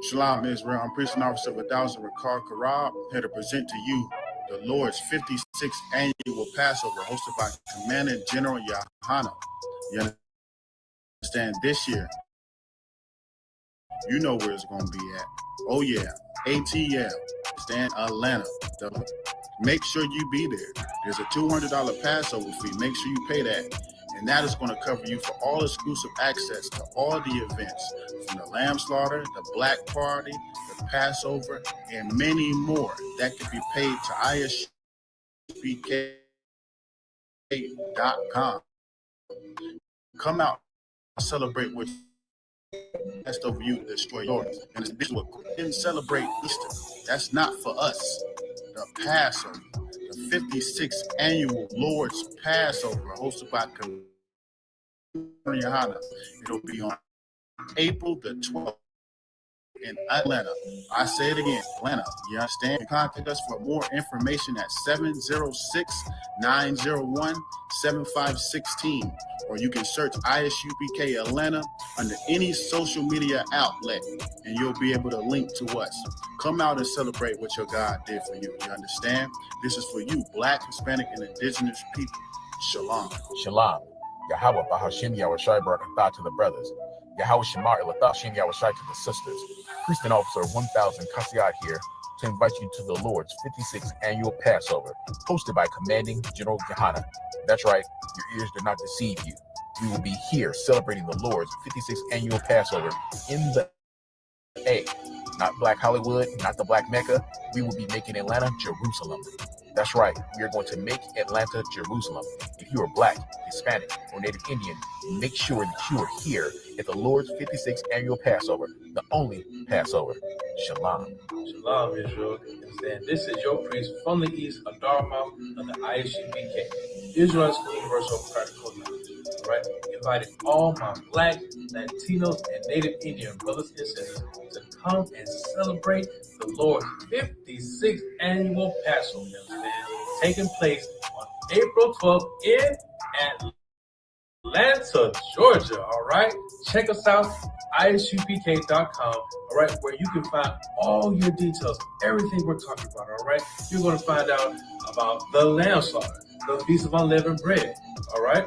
Shalom, Israel. I'm Priest and Officer of 1000 Ricard Karab, here to present to you the Lord's 56th annual Passover, hosted by Commander General Yahana. You understand? This year, you know where it's going to be at. Oh, yeah. ATL. Stand Atlanta. Make sure you be there. There's a $200 Passover fee. Make sure you pay that. And that is going to cover you for all exclusive access to all the events, from the lamb slaughter, the black party, the Passover, and many more. That can be paid to ISUPK.com. Come out and celebrate with passed over you to destroy yours. And this is what didn't celebrate Easter. That's not for us. The Passover, the 56th annual Lord's Passover, hosted by Yohana. It'll be on April the 12th in Atlanta. I say it again, Atlanta. You understand? Contact us for more information at 706-901-7516, or you can search ISUPK Atlanta under any social media outlet, and you'll be able to link to us. Come out and celebrate what your God did for you. You understand? This is for you, Black, Hispanic, and Indigenous people. Shalom. Shalom. Yahweh Bahashim Yahushai Barakatah to the brothers. Yahweh Shemar Elatah Shem Yahushai to the sisters. Priest and Officer 1000 Kasiat here to invite you to the Lord's 56th annual Passover, hosted by Commanding General Yahana. That's right, your ears did not deceive you. We will be here celebrating the Lord's 56th annual Passover in the A. Not Black Hollywood, not the Black Mecca. We will be making Atlanta Jerusalem. That's right, we are going to make Atlanta Jerusalem. If you are Black, Hispanic, or Native Indian, make sure that you are here at the Lord's 56th annual Passover, the only Passover. Shalom. Shalom, Israel. And this is your priest from the east of Dartmouth of the ISUPK, Israel School Universal Practical Knowledge. Right? Inviting all my Black, Latinos, and Native Indian brothers and sisters to come and celebrate the Lord's 56th annual Passover, taking place on April 12th in Atlanta, Georgia. All right, check us out, isupk.com. All right, where you can find all your details, everything we're talking about. All right, you're going to find out about the lamb slaughter, the Feast of Unleavened Bread. All right,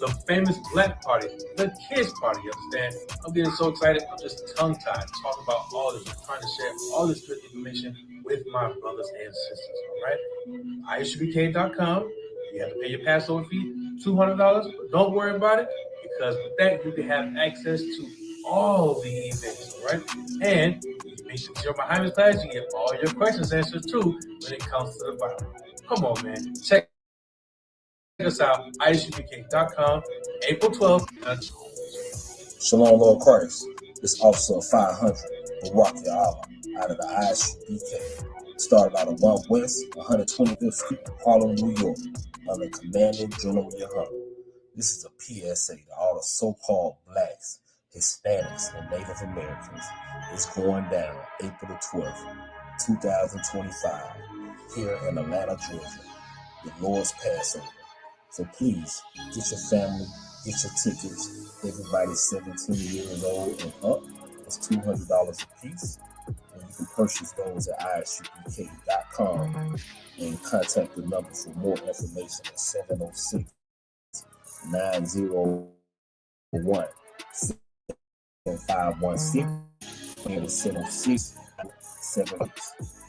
the famous black party, the kids party. You understand? I'm getting so excited. I'm just tongue-tied talking about all this. I'm trying to share all this good information with my brothers and sisters. All right, isupk.com. You have to pay your Passover fee, $200, but don't worry about it, because with that, you can have access to all the events, all right? And you can make sure your Muhammad class, you get all your questions answered too when it comes to the Bible. Come on, man. Check us out, isupk.com, April 12th. Shalom, Lord Christ. This Officer of 500, Barak Ya'ala, out of the ISUPK. Started out of 1 West, 125th Street, Harlem, New York, under Commanding General Yahana. This is a PSA to all the so-called Blacks, Hispanics, and Native Americans. It's going down April the 12th, 2025, here in Atlanta, Georgia, the Lord's Passover. So please, get your family, get your tickets. Everybody's 17 years old and up. It's $200 a piece. And you can purchase those at isupk.com and contact the number for more information at 706-901-7516 and 706-7.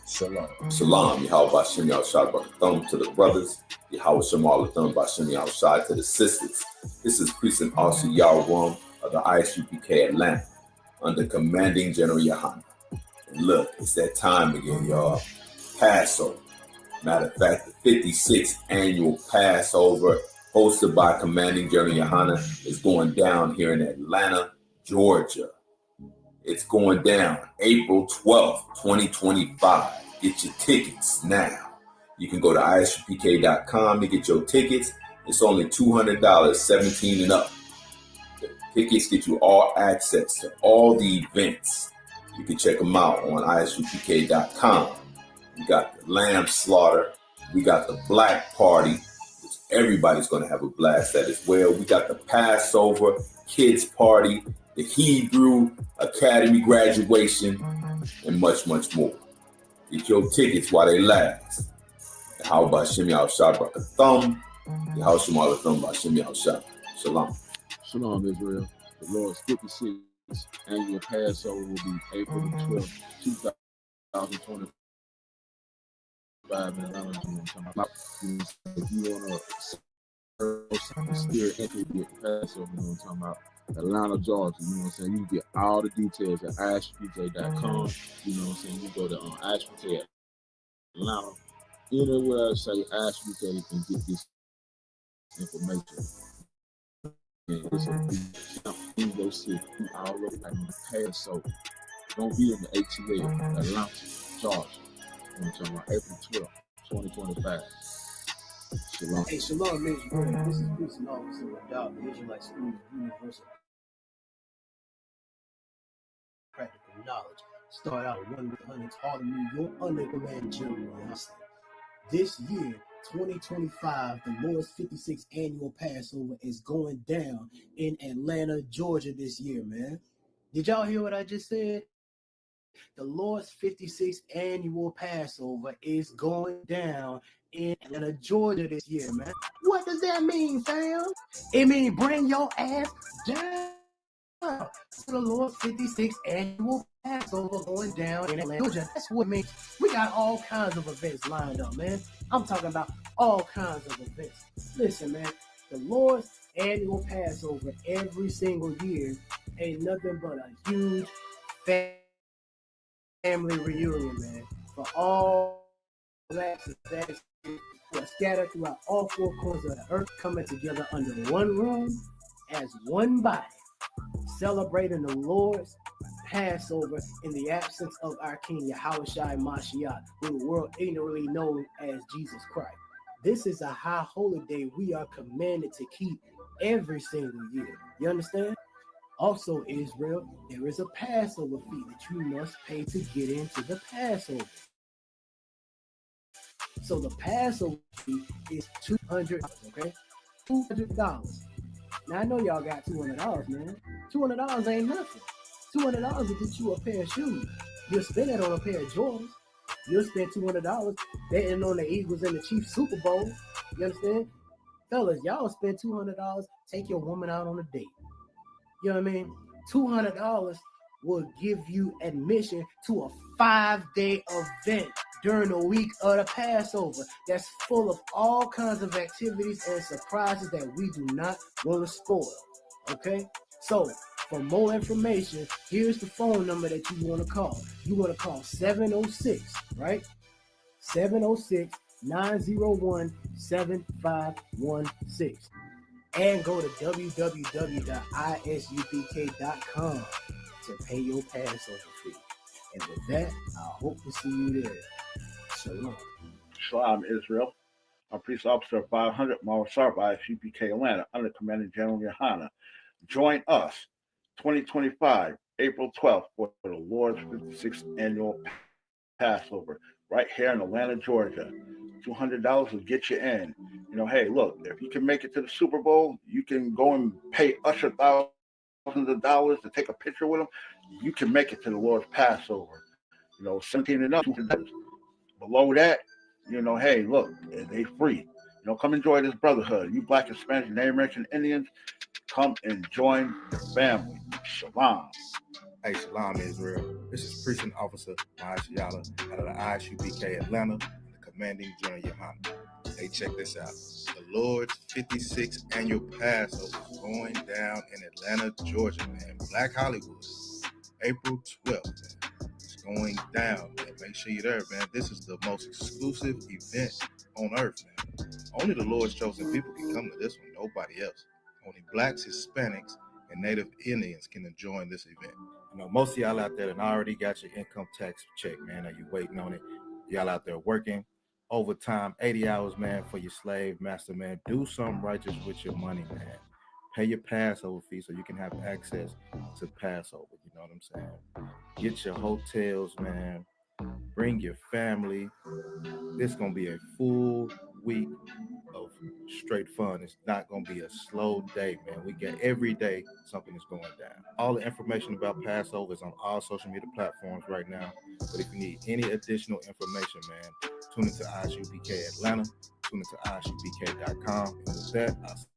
Shalom. Shalom. Yahweh Bashem Yahushai Barakatah to the brothers. Yahweh Shemar Latham Bashem Yahushai to the sisters. This is Priest and Officer Yahweh of the ISUPK Atlanta under Commanding General Yahana. And look, it's that time again, y'all. Passover. Matter of fact, the 56th annual Passover, hosted by Commanding General Yahana, is going down here in Atlanta, Georgia. It's going down April 12th, 2025. Get your tickets now. You can go to isupk.com to get your tickets. It's only $200, 17 and up. The tickets get you all access to all the events. You can check them out on isupk.com. We got the lamb slaughter. We got the black party, which Everybody's going to have a blast at as well. We got the Passover kids party, the Hebrew Academy graduation, and much, much more. Get your tickets while they last. How about Shem Yahushua Barakatham? How Shema Thumb by Shem Yahushua. Shalom. Shalom, Israel. The Lord's 56th annual Passover will be April the 12th, 2025 in Atlanta. If you want to steer entry to Passover, you know what I'm talking about? Atlanta, Georgia, you know what I'm saying? You can get all the details at ashpj.com. You know what I'm saying? You go to ashpj Atlanta. Anywhere I say ashpj, you can get this information. And it's a bingo city all over like Passover. Don't be in the ATL, Atlanta, Georgia. You know what I'm talking about? April 12th, 2025. Shalom. Hey, shalom, Israel. This is Bruce and Officer with the Israelite School of Universal Practical Knowledge. Start out with 100 Harlem, New York, under command Jeremy Austin. This year, 2025, the Lord's 56th annual Passover is going down in Atlanta, Georgia this year, man. Did y'all hear what I just said? The Lord's 56th annual Passover is going down in Atlanta, Georgia this year, man. What does that mean, fam? It means bring your ass down to the Lord's 56th annual Passover going down in Atlanta, Georgia. That's what it means. We got all kinds of events lined up, man. I'm talking about all kinds of events. Listen, man, the Lord's annual Passover every single year ain't nothing but a huge family reunion, man, for all blacks and blacks who are scattered throughout all four corners of the earth, coming together under one room as one body, celebrating the Lord's Passover in the absence of our King Yahushua Mashiach, who the world ignorantly knows as Jesus Christ. This is a high holy day we are commanded to keep every single year. You understand? Also, Israel, there is a Passover fee that you must pay to get into the Passover. So the Passover fee is $200, okay? $200. Now, I know y'all got $200, man. $200 ain't nothing. $200 to get you a pair of shoes. You'll spend it on a pair of Jordans. You'll spend $200 betting on the Eagles and the Chiefs Super Bowl. You understand? Fellas, y'all spend $200, take your woman out on a date. You know what I mean? $200 will give you admission to a 5-day event during the week of the Passover that's full of all kinds of activities and surprises that we do not want to spoil. Okay? So, for more information, here's the phone number that you want to call. You want to call 706, right? 706-901-7516. And go to www.isupk.com to pay your Passover fee. And with that, I hope to see you there. Shalom. Shalom, Israel. I'm Police Officer 500, Marvel Sarp, ISUPK Atlanta, under Commanding General Yohana. Join us 2025, April 12th, for the Lord's 56th annual Passover, right here in Atlanta, Georgia. $200 will get you in. You know, hey, look, if you can make it to the Super Bowl, you can go and pay Usher thousands of dollars to take a picture with him. You can make it to the Lord's Passover. You know, 17 and up, $200. Below that, you know, hey, look, they free. You know, come enjoy this brotherhood. You Black and Spanish, Native American Indians, come and join the family. Shalom. Hey, Shalom, Israel. This is Precinct Officer Mahesh Yala out of the ISUPK Atlanta, the Commanding General Yohana. Hey, check this out. The Lord's 56th annual Passover is going down in Atlanta, Georgia, man. Black Hollywood, April 12th, man. It's going down, man. Make sure you're there, man. This is the most exclusive event on earth, man. Only the Lord's chosen people can come to this one, nobody else. Only Blacks, Hispanics, and Native Indians can join this event. I know most of y'all out there that already got your income tax check, man. Are you waiting on it? Y'all out there working overtime, 80 hours, man, for your slave master, man. Do something righteous with your money, man. Pay your Passover fee so you can have access to Passover. You know what I'm saying? Get your hotels, man. Bring your family. This is going to be a full week of straight fun. It's not going to be a slow day, man. We get every day something is going down. All the information about Passover is on all social media platforms right now. But if you need any additional information, man, tune into ISUPK Atlanta, tune into ISUPK.com. And with that, I'll say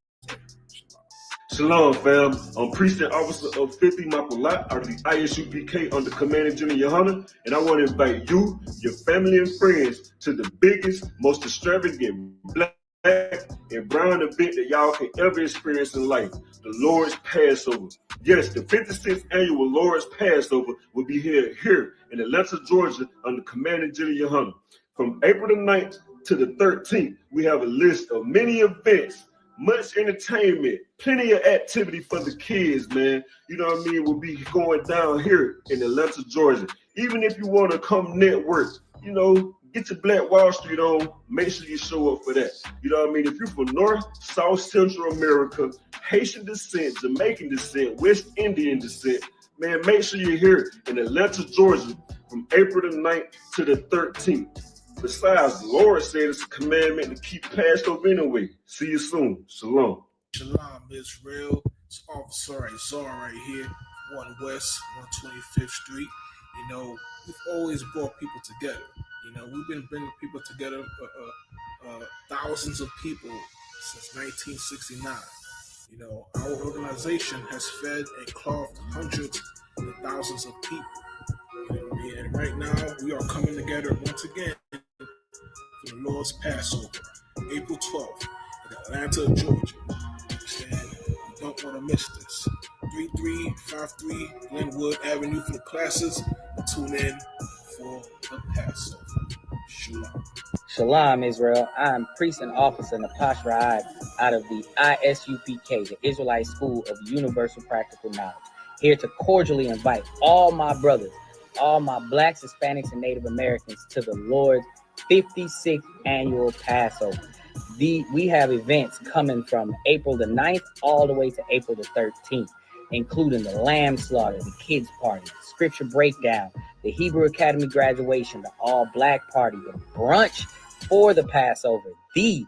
Shalom, fam. I'm Priest and Officer of 50 Makulat out of the ISUPK under Commanding General Yohana, and I want to invite you, your family, and friends to the biggest, most extravagant black and brown event that y'all can ever experience in life, the Lord's Passover. Yes, the 56th annual Lord's Passover will be here in Atlanta, Georgia under Commanding General Yohana. From April the 9th to the 13th, we have a list of many events, much entertainment, plenty of activity for the kids, man. You know what I mean? We'll be going down here in Atlanta, Georgia. Even if you want to come network, you know, get your Black Wall Street on, make sure you show up for that. You know what I mean? If you're from North, South, Central America, Haitian descent, Jamaican descent, West Indian descent, man, make sure you're here in Atlanta, Georgia from April the 9th to the 13th. Besides, the Lord said it's a commandment to keep Passover anyway. See you soon. Shalom. Shalom, Israel. It's Officer Isaiah right here, 1 West, 125th Street. You know, we've always brought people together. You know, we've been bringing people together, thousands of people since 1969. You know, our organization has fed and clothed hundreds and thousands of people. You know, and right now, we are coming together once again for the Lord's Passover, April 12th in Atlanta, Georgia. And you don't want to miss this. 3353 Glenwood Avenue for the classes. And tune in for the Passover. Shalom. Shalom, Israel. I'm Priest and Officer Napash Raad out of the ISUPK, the Israelite School of Universal Practical Knowledge, here to cordially invite all my brothers, all my Blacks, Hispanics, and Native Americans to the Lord's 56th annual Passover. We have events coming from April the 9th all the way to April the 13th, including the lamb slaughter, the kids party, scripture breakdown, the Hebrew Academy graduation, the all-black party, the brunch for the Passover, the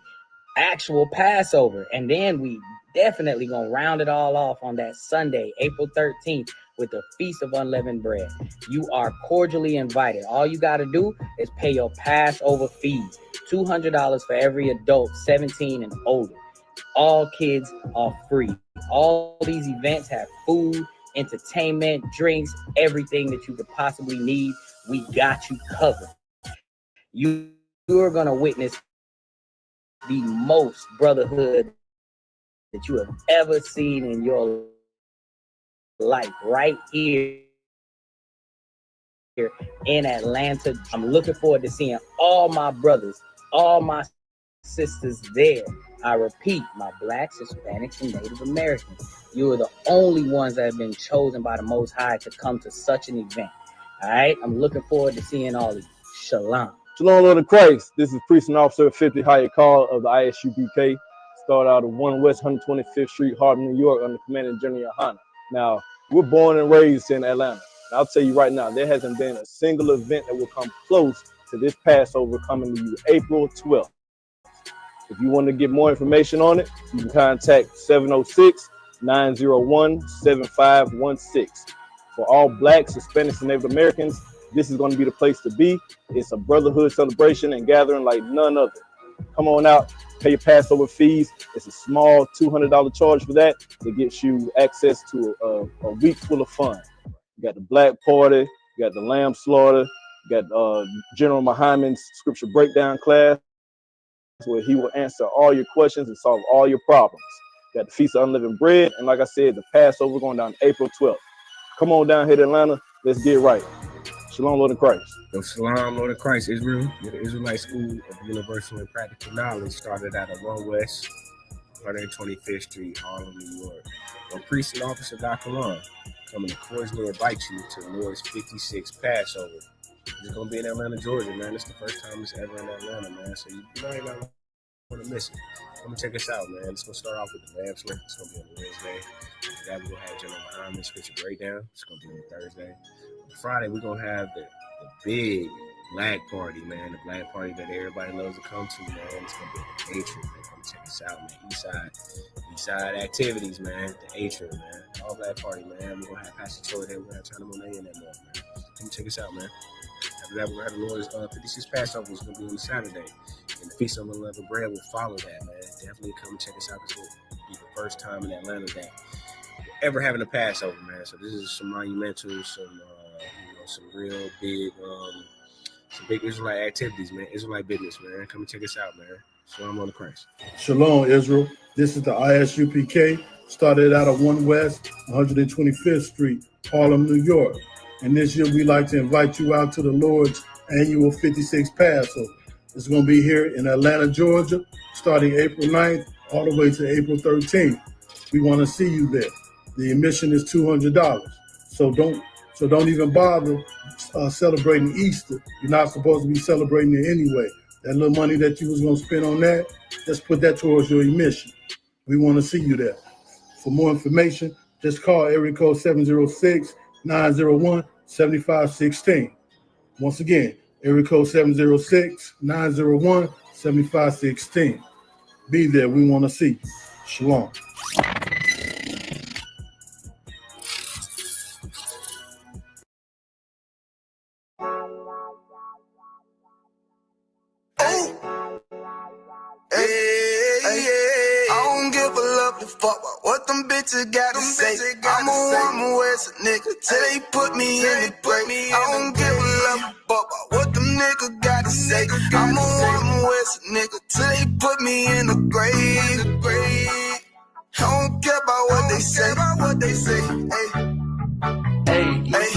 actual Passover. And then we definitely gonna round it all off on that Sunday, April 13th, with the Feast of Unleavened Bread. You are cordially invited. All you got to do is pay your Passover fees, $200 for every adult 17 and older. All kids are free. All these events have food, entertainment, drinks, everything that you could possibly need. We got you covered. You are going to witness the most brotherhood that you have ever seen in your life right here in Atlanta. I'm looking forward to seeing all my brothers, all my sisters there. I repeat, my Blacks, Hispanics, and Native Americans. You are the only ones that have been chosen by the Most High to come to such an event. All right? I'm looking forward to seeing all of you. Shalom. Shalom, Lord of Christ. This is Priest and Officer 50 Hyatt Call of the ISUPK. Start out of 1 West 125th Street, Harlem, New York, under Commanding General Yohana. Now, we're born and raised in Atlanta. And I'll tell you right now, there hasn't been a single event that will come close to this Passover coming to you April 12th. If you want to get more information on it, you can contact 706-901-7516. For all Blacks, Hispanics, and Native Americans, this is going to be the place to be. It's a brotherhood celebration and gathering like none other. Come on out, pay your Passover fees. It's a small $200 charge for that. It gets you access to a week full of fun. You got the Black Party, you got the Lamb Slaughter, you got General Muhammad's Scripture Breakdown class, where he will answer all your questions and solve all your problems. You got the Feast of Unleavened Bread, and like I said, the Passover going down April 12th. Come on down here to Atlanta. Let's get right. Shalom, Lord of Christ. Yo, Shalom, Lord of Christ, Israel. The Israelite School of Universal and Practical Knowledge started out of 1 West 125th Street, Harlem, New York. Well, Priest and Officer Dr. Long coming to cordially invite you to the Lord's 56th Passover. It's going to be in Atlanta, Georgia, man. It's the first time it's ever in Atlanta, man. So you know you don't want to miss it. Come and check us out, man. It's going to start off with the lamb slaughter. It's going to be on Wednesday. That we're going to have General Muhammad's Scripture Breakdown. It's going to be on Thursday. On Friday, we're going to have the big Black Party, man. The Black Party that everybody loves to come to, man. It's going to be a day trip, man. Come check us out, man. East side activities, man. The Atrium, man. All Black Party, man. We're gonna have Pastor Troy there. We're gonna have China Monet in that month, man. Come check us out, man. After that, we're gonna have the Lord's 56 Passover. It's gonna be on Saturday, and the Feast of Unleavened Bread will follow that, man. Definitely come check us out, because it'll be the first time in Atlanta that we're ever having a Passover, man. So this is some monumental, some real big, some big Israelite activities, man. Israelite business, man. Come and check us out, man. Shalom on the Christ. Shalom, Israel. This is the ISUPK. Started out of 1 West, 125th Street, Harlem, New York. And this year, we'd like to invite you out to the Lord's annual 56 Passover. It's going to be here in Atlanta, Georgia, starting April 9th all the way to April 13th. We want to see you there. The admission is $200. So don't even bother celebrating Easter. You're not supposed to be celebrating it anyway. That little money that you was going to spend on that, just put that towards your admission. We want to see you there. For more information, just call area code 706-901-7516. Once again, area code 706-901-7516. Be there. We want to see you. Shalom. Fuck what them bitches gotta say. I'm a woman West nigga till they put me in the grave. I don't give a love fuck what them niggas gotta say. I'm a woman West nigga till they put me in the grave. I don't care about what they say. Hey.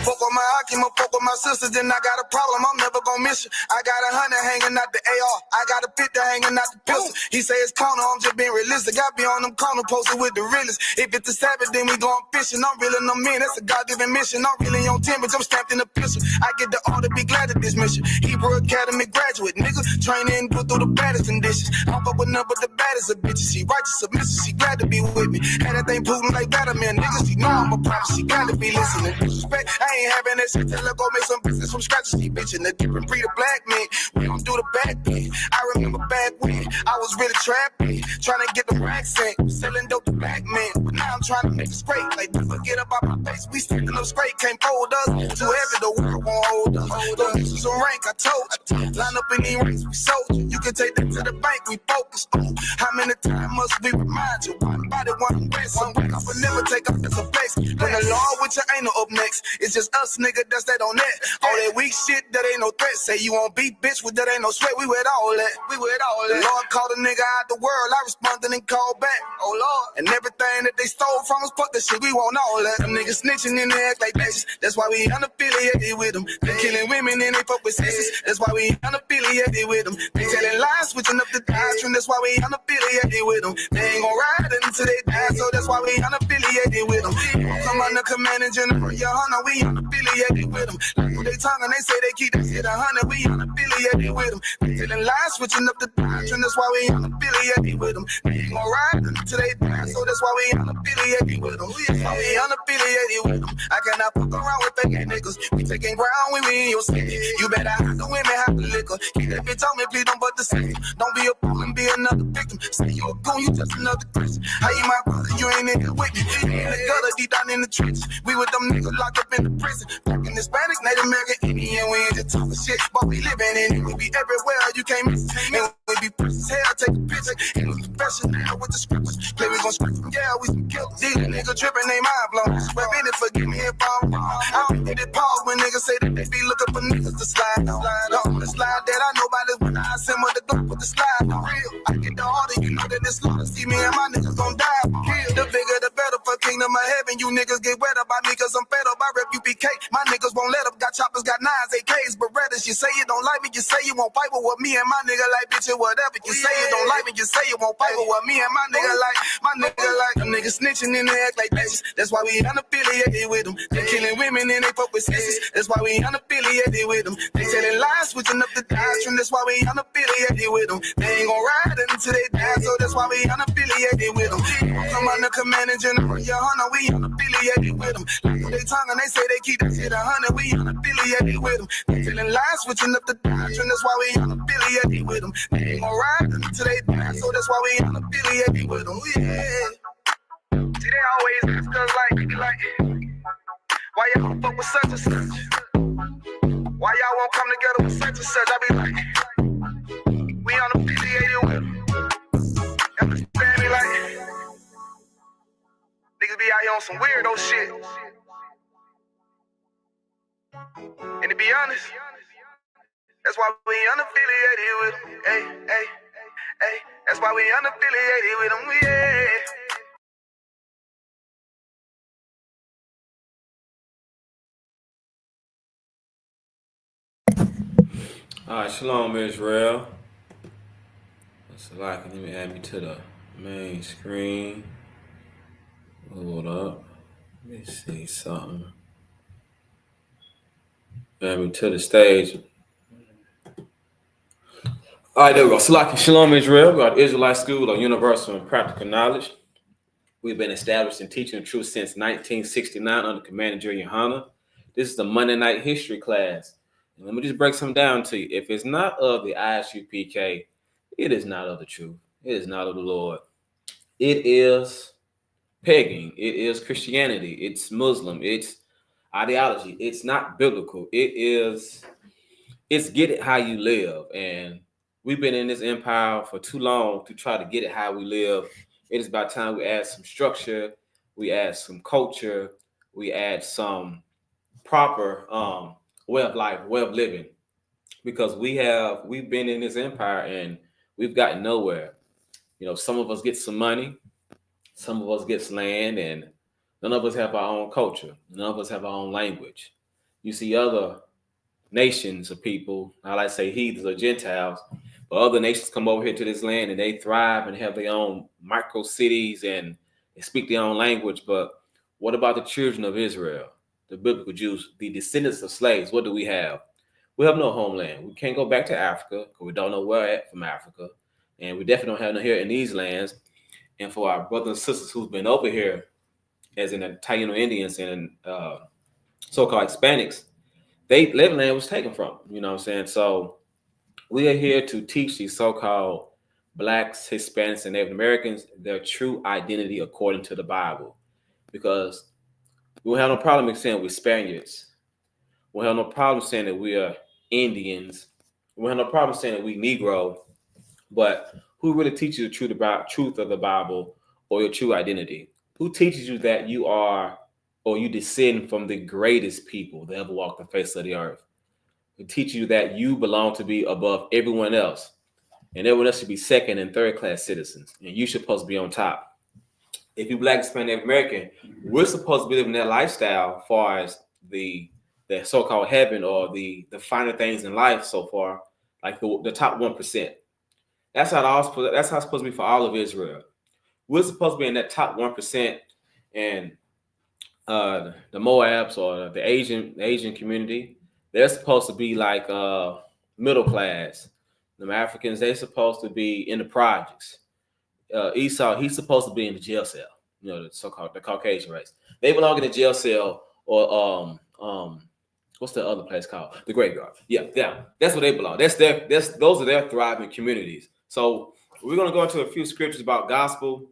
Fuck with my Akima, fuck with my sisters, then I got a problem, I'm never gonna miss you. I got 100 hanging out the AR, I got a 50 hanging out the pistol. He say it's corner, I'm just being realistic. I be on them corner posted with the realest. If it's the Sabbath, then we going fishing. I'm reeling them in, that's a God-given mission. I'm really on 10, but I'm stamped in the pistol. I get the order, be glad of this mission. Hebrew Academy graduate, nigga. Training, put through the baddest conditions. I fuck with none but the baddest of bitches. She righteous, submissive, she glad to be with me. Had that thing Putin like Batman, nigga. She know I'm a prophet, she got to be listening. Disrespect, I ain't having that shit till I go make some business from scratch. She bitching a different breed of black men. We don't do the back thing. I remember back when I was really trapping, trying to get the racks in, selling dope to black men. But now I'm trying to make it straight. Like, don't forget about my face. We standing up straight, can't fold us. Too heavy, the world won't hold us. Those bitches some rank, I told you. Line up in these ranks, we sold you. You can take that to the bank, we focus on. How many times must we remind you? One body, one breath, some break off, but never take off as a flex. When the law with you ain't no up next. It's just us, nigga, that's that on that. All that weak shit, that ain't no threat. Say you won't beat, bitch, with that ain't no sweat. We with all that. The Lord called a nigga out the world. I responded and called back. Oh, Lord. And everything that they stole from us, fuck that shit. We want all that. Them niggas snitching and they act like bitches. That's why we unaffiliated with them. They killing women and they fuck with sisters. That's why we unaffiliated with them. They telling lies, switching up the doctrine. That's why we unaffiliated with them. They ain't gon' ride until they die, so that's why we unaffiliated with them. Come under command and general, your honor, we unaffiliated with them. Like they tongue and they say they keep that shit 100, we unaffiliated with them. They telling lies, switching up the doctrine. That's why we unaffiliated with them. They ain't gon' ride until they die, so that's why we unaffiliated with them. That's why we unaffiliated with them. I cannot fuck around with fake niggas. We taking ground when we in your city. You better hide the women, hide the liquor. Keep that bitch on me, please don't but the same. Don't be a fool and be another victim. Say you a goon, you just another Christian. How you my brother, you ain't in here with me. You in the gutter, deep down in the trenches. We with them niggas locked up in the prison. Fucking Hispanic, Native American, Indian, we ain't just talking shit. But we living in it, we be everywhere, you can't miss it. And we be precious hell, take a picture. And we professional with the scriptures. Play, we gon' script them, yeah, we some killers. These niggas tripping, they mind blown. Swear in it, forgive me if I'm wrong. I don't get it pause when niggas say that they be looking for niggas to slide on. The slide that I know about is when I assemble the gun with the slide on. Real, I get the order, you know that it's slaughter. See me and my niggas gon' die for kill. The bigger the better for kingdom of heaven. You niggas get wet up by me cause I'm fed up. I rep UPK. My niggas won't let up. Got choppers, got 9s, AKs, Berettas. You say you don't like me, you say you won't fight with what me and my nigga like, bitch, or whatever. You say you don't like me, you say you won't fight with what me and my nigga like. My nigga like them niggas snitching and they act like bitches. That's why we unaffiliated with them. They killing women and they fuck with sisters. That's why we unaffiliated with them. They telling lies, switching up the doctrine. That's why we unaffiliated with them. They ain't gon' ride until they die, so that's why we unaffiliated with them. Come on, the commanding general, your honor, we unaffiliated with them. Like they tongue and they say they keep that shit 100, we unaffiliated with them. They telling lies, switching up the doctrine. That's why we unaffiliated with them. They ain't gon' ride until they die, so that's why we unaffiliated with them. Yeah. See, they always ask us like, why y'all fuck with such and such? Why y'all won't come together with such and such? I be like, we unaffiliated with them. Understand me? Like, niggas be out here on some weirdo shit. And to be honest, that's why we unaffiliated with them. Hey, that's why we unaffiliated with them. Yeah. All right, shalom, Israel. That's a lot. Let me add me to the main screen. Hold up. Let me see something. Add me to the stage. All right, there we go. Salaki, shalom, Israel. We got Israelite School of Universal and Practical Knowledge. We've been established in teaching the truth since 1969 under Commander Jerry Yohana. This is the Monday night history class. And let me just break some down to you. If it's not of the ISUPK, it is not of the truth. It is not of the Lord. It is pagan. It is Christianity. It's Muslim. It's ideology. It's not biblical. It's get it how you live. And we've been in this empire for too long to try to get it how we live. It is about time we add some structure. We add some culture. We add some proper way of life, way of living, because we've been in this empire and we've gotten nowhere. You know, some of us get some money, some of us get land, and none of us have our own culture. None of us have our own language. You see other nations of people, I like to say heathens or Gentiles, but other nations come over here to this land and they thrive and have their own micro cities and they speak their own language. But what about the children of Israel? The biblical Jews, the descendants of slaves? What do we have? We have no homeland. We can't go back to Africa because we don't know where at from Africa. And we definitely don't have no here in these lands. And for our brothers and sisters who've been over here, as in the Taino Indians and so-called Hispanics, their land was taken from, you know what I'm saying? So we are here to teach these so-called Blacks, Hispanics, and Native Americans their true identity according to the Bible. Because we don't have no problem saying we're Spaniards. We don't have no problem saying that we are Indians. We don't have no problem saying that we Negro. But who really teaches you the truth of the Bible or your true identity? Who teaches you that you are or you descend from the greatest people that ever walked the face of the earth? Who teaches you that you belong to be above everyone else, and everyone else should be second and third class citizens, and you should supposed to be on top. If you Black, Hispanic, Native American, we're supposed to be living that lifestyle as far as the so-called heaven or the finer things in life so far, like the top 1%. That's how it's supposed to be for all of Israel. We're supposed to be in that top 1%, and the Moabs or the Asian community, they're supposed to be like middle class. The Africans, they're supposed to be in the projects. Esau, he's supposed to be in the jail cell. You know, the so-called the Caucasian race. They belong in the jail cell or what's the other place called? The graveyard. Yeah, that's where they belong. Those are their thriving communities. So we're gonna go into a few scriptures about gospel.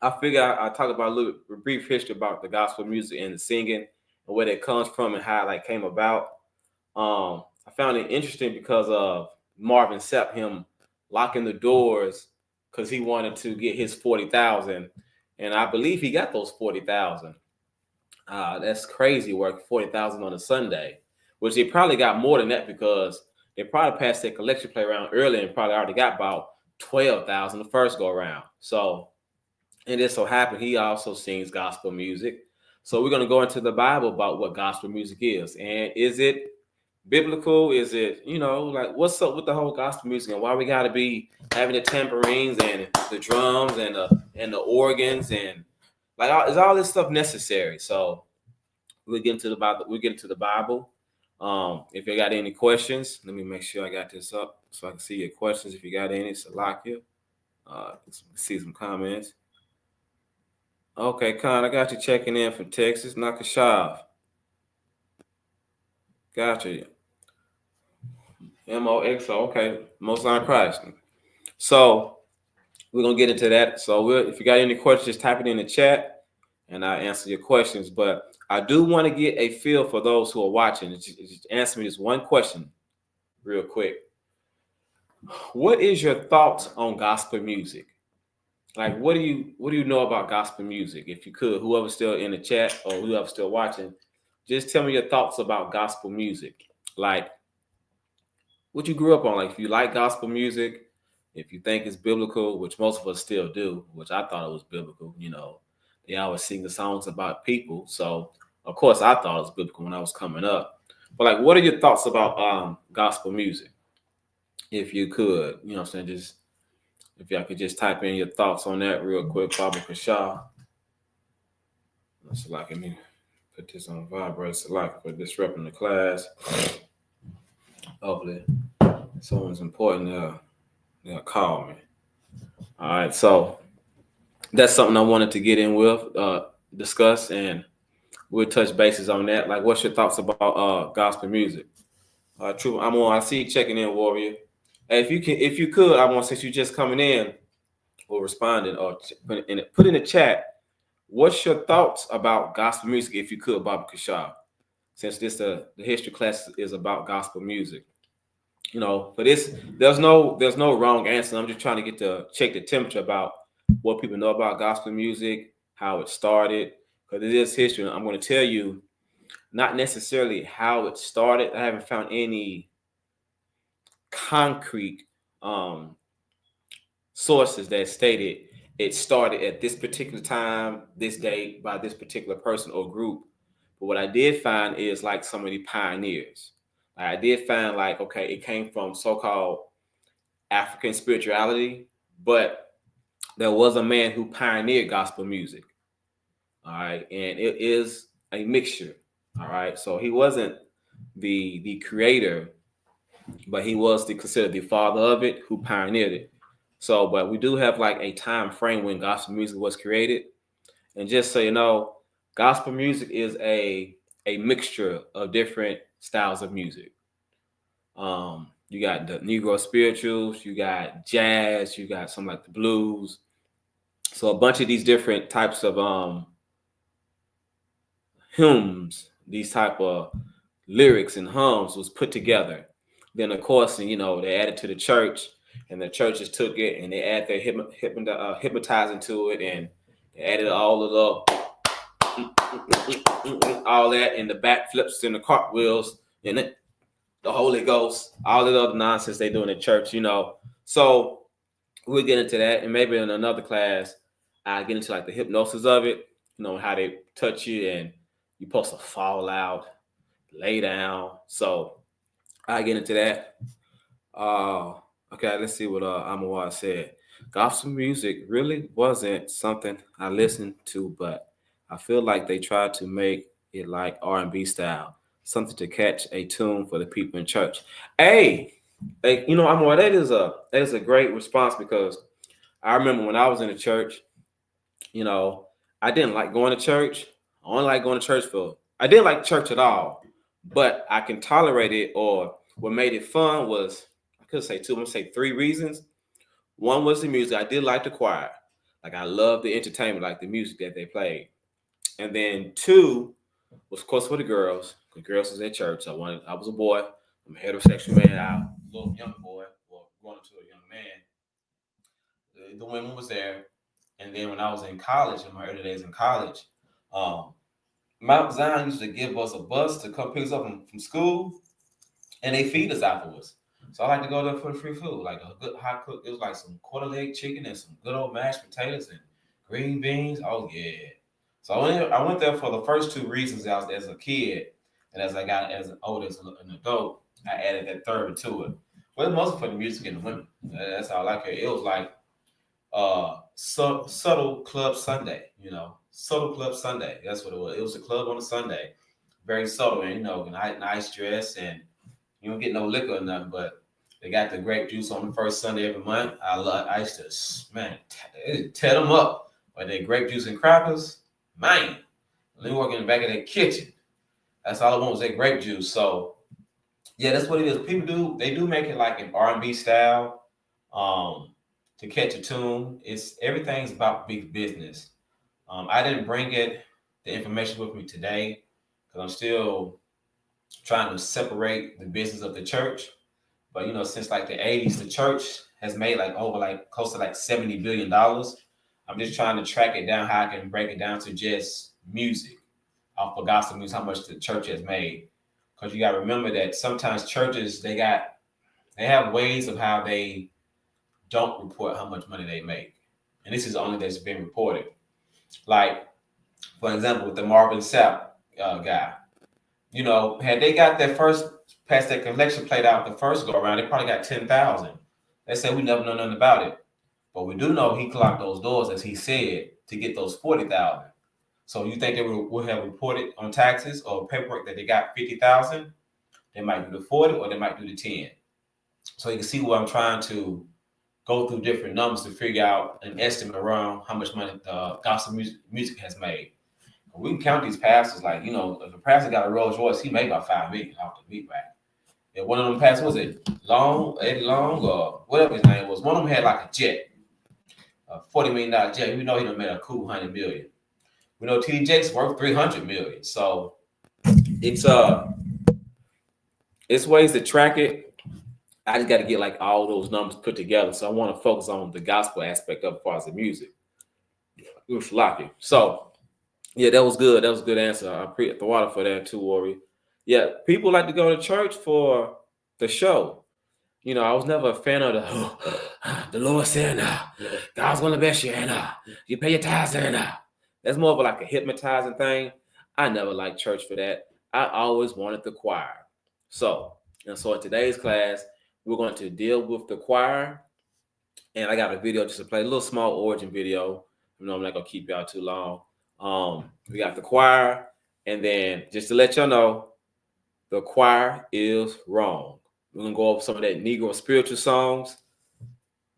I figure I talk about a brief history about the gospel music and the singing and where it comes from and how it came about. I found it interesting because of Marvin Sapp, him locking the doors because he wanted to get his 40,000, and I believe he got those 40,000. That's crazy work, 40,000 on a Sunday, which they probably got more than that because they probably passed their collection play around early and probably already got about 12,000 the first go around. So, and it so happened he also sings gospel music. So we're going to go into the Bible about what gospel music is. And is it biblical? Is it, like what's up with the whole gospel music and why we got to be having the tambourines and the drums and the organs and like, is all this stuff necessary? So we'll get into the Bible. If you got any questions, let me make sure I got this up so I can see your questions. If you got any, Salakia, see some comments. Okay, Con, I got you checking in from Texas. Nakashav. Gotcha. MOXO, okay. Most High Christ. So we're gonna get into that. So if you got any questions, just type it in the chat and I'll answer your questions. But I do want to get a feel for those who are watching. Just answer me this one question real quick. What is your thoughts on gospel music? Like, what do you know about gospel music? If you could, whoever's still in the chat or whoever's still watching, just tell me your thoughts about gospel music. Like, what you grew up on. Like, if you like gospel music, if you think it's biblical, which most of us still do, which I thought it was biblical, you know, they always sing the songs about people. So, of course, I thought it was biblical when I was coming up. But, like, what are your thoughts about gospel music? If you could, you know what I'm saying, just if y'all could just type in your thoughts on that real quick, Baba Kashaw. So like, let me put this on vibrate, so like for disrupting the class. Hopefully, someone's important. They'll call me. All right, so that's something I wanted to get in with, discuss, and we'll touch bases on that. Like, what's your thoughts about gospel music? True, I see you checking in, Warrior. Hey, if you could, I want, since you just coming in or responding, or put in the chat, what's your thoughts about gospel music, if you could, Baba Kashaw? Since this the history class is about gospel music, you know, for this, there's no wrong answer. I'm just trying to get to check the temperature about what people know about gospel music, how it started, because it is history. I'm going to tell you, not necessarily how it started. I haven't found any concrete sources that stated it started at this particular time, this date, by this particular person or group. But what I did find is like some of the pioneers. Like, I did find like, okay, it came from so-called African spirituality, but there was a man who pioneered gospel music. All right, and it is a mixture. All right, so he wasn't the creator, but he was considered the father of it, who pioneered it. So, but we do have like a time frame when gospel music was created. And just so you know, gospel music is a mixture of different styles of music. You got the Negro spirituals, you got jazz, you got something like the blues. So a bunch of these different types of hymns, these type of lyrics and hymns was put together. Then, of course, and, you know, they added to the church, and the churches took it and they added their hypnotizing to it, and they added all of all that, and the backflips and the cartwheels and the Holy Ghost, all the other nonsense they do in the church, you know. So we'll get into that, and maybe in another class, I'll get into like the hypnosis of it, you know, how they touch you and you're supposed to fall out, lay down. So I'll get into that. Okay, let's see what Amawad said. Gospel music really wasn't something I listened to, but I feel like they tried to make it like R&B style, something to catch a tune for the people in church. Hey, you know, Amawad, that is a great response, because I remember when I was in the church, you know, I didn't like going to church. I only like going to church I didn't like church at all, but I can tolerate it, or what made it fun was, I could say two, I'm gonna say three reasons. One was the music. I did like the choir. Like, I love the entertainment, like the music that they played. And then two was, of course, for the girls. The girls was at church. I was a boy. I'm a heterosexual man. I was a little young boy, or growing into a young man. The women was there. And then when I was in college, in my early days in college, Mount Zion used to give us a bus to come pick us up from school, and they feed us afterwards. So I like to go there for the free food, like a good hot cook. It was like some quarter leg chicken and some good old mashed potatoes and green beans. Oh yeah. So I went there for the first two reasons. As a kid, and as I got as old as an adult, I added that third to it. Well, mostly for the music and the women. That's all I care. It was like subtle club Sunday, you know, subtle club Sunday. That's what it was. It was a club on a Sunday, very subtle, and nice dress, and you don't get no liquor or nothing, but they got the grape juice on the first Sunday every month. I used to, tear them up. But they grape juice and crackers, man. They work in the back of their kitchen. That's all I want was that grape juice. So, yeah, that's what it is. People do make it like an R&B style to catch a tune. Everything's about big business. I didn't bring the information with me today because I'm still trying to separate the business of the church. But since like the 80s, the church has made close to $70 billion. I'm just trying to track it down, how I can break it down to just music, off of gospel music, how much the church has made. Because you got to remember that sometimes churches, they have ways of how they don't report how much money they make. And this is only that's been reported. Like, for example, with the Marvin Sapp guy, had they got their first, past that collection plate out the first go around, they probably got 10,000. They say we never know nothing about it. But we do know he clocked those doors, as he said, to get those 40,000. So you think they would have reported on taxes or paperwork that they got 50,000? They might do the 40 or they might do the 10. So you can see where I'm trying to go through different numbers to figure out an estimate around how much money the gospel music has made. We can count these pastors like, if a pastor got a Rolls Royce, he made about $5 million off the beat back. If one of them pastors, was it Eddie Long or whatever his name was, one of them had like a jet. A $40 million jet. We know he done made a cool $100 million. We know TD Jakes worth $300 million. So it's ways to track it. I just got to get like all those numbers put together. So I want to focus on the gospel aspect of as far as the music. It was lucky. So yeah, that was good. That was a good answer. I appreciate the water for that too, Ori. Yeah, people like to go to church for the show. I was never a fan of the Lord said, God's gonna bless you, and you pay your tithes, and that's more of like a hypnotizing thing. I never liked church for that. I always wanted the choir. So in today's class, we're going to deal with the choir, and I got a video just to play, a little small origin video. I'm not gonna keep y'all too long. We got the choir, and then just to let y'all know, the choir is wrong. We're going to go over some of that Negro spiritual songs.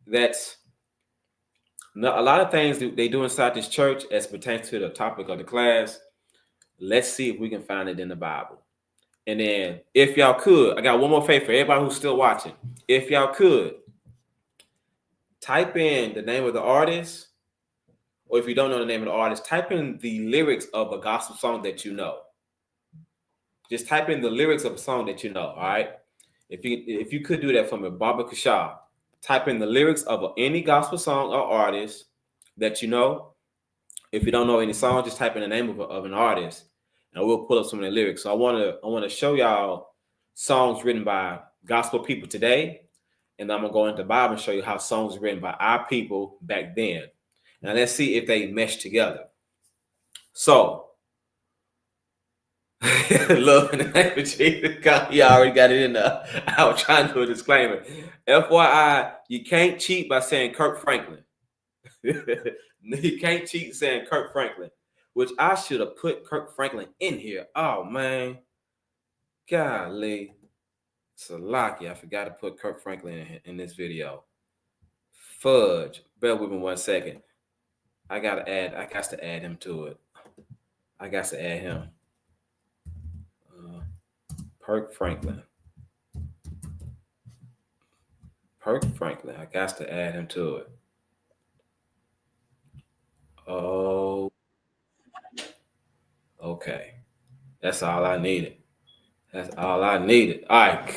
That's not a lot of things that they do inside this church as pertains to the topic of the class. Let's see if we can find it in the Bible. And then if y'all could, I got one more favor for everybody who's still watching. If y'all could, type in the name of the artist, or if you don't know the name of the artist, type in the lyrics of a gospel song that you know. Just type in the lyrics of a song that you know, all right? If you could do that for me, Baba Kashaw, type in the lyrics of any gospel song or artist that you know. If you don't know any song, just type in the name of an artist, and we'll pull up some of the lyrics. So I want to show y'all songs written by gospel people today, and I'm gonna go into the Bible and show you how songs were written by our people back then. Now let's see if they mesh together. So. Love in the name of Jesus. You already got it in there. I was trying to do a disclaimer. FYI, you can't cheat by saying Kirk Franklin. You can't cheat saying Kirk Franklin, which I should have put Kirk Franklin in here. Oh, man. Golly. Salaki, I forgot to put Kirk Franklin in this video. Fudge. Bear with me 1 second. I got to add him to it. I got to add him. Kirk Franklin. Kirk Franklin. I got to add him to it. Oh. Okay. That's all I needed. That's all I needed. All right.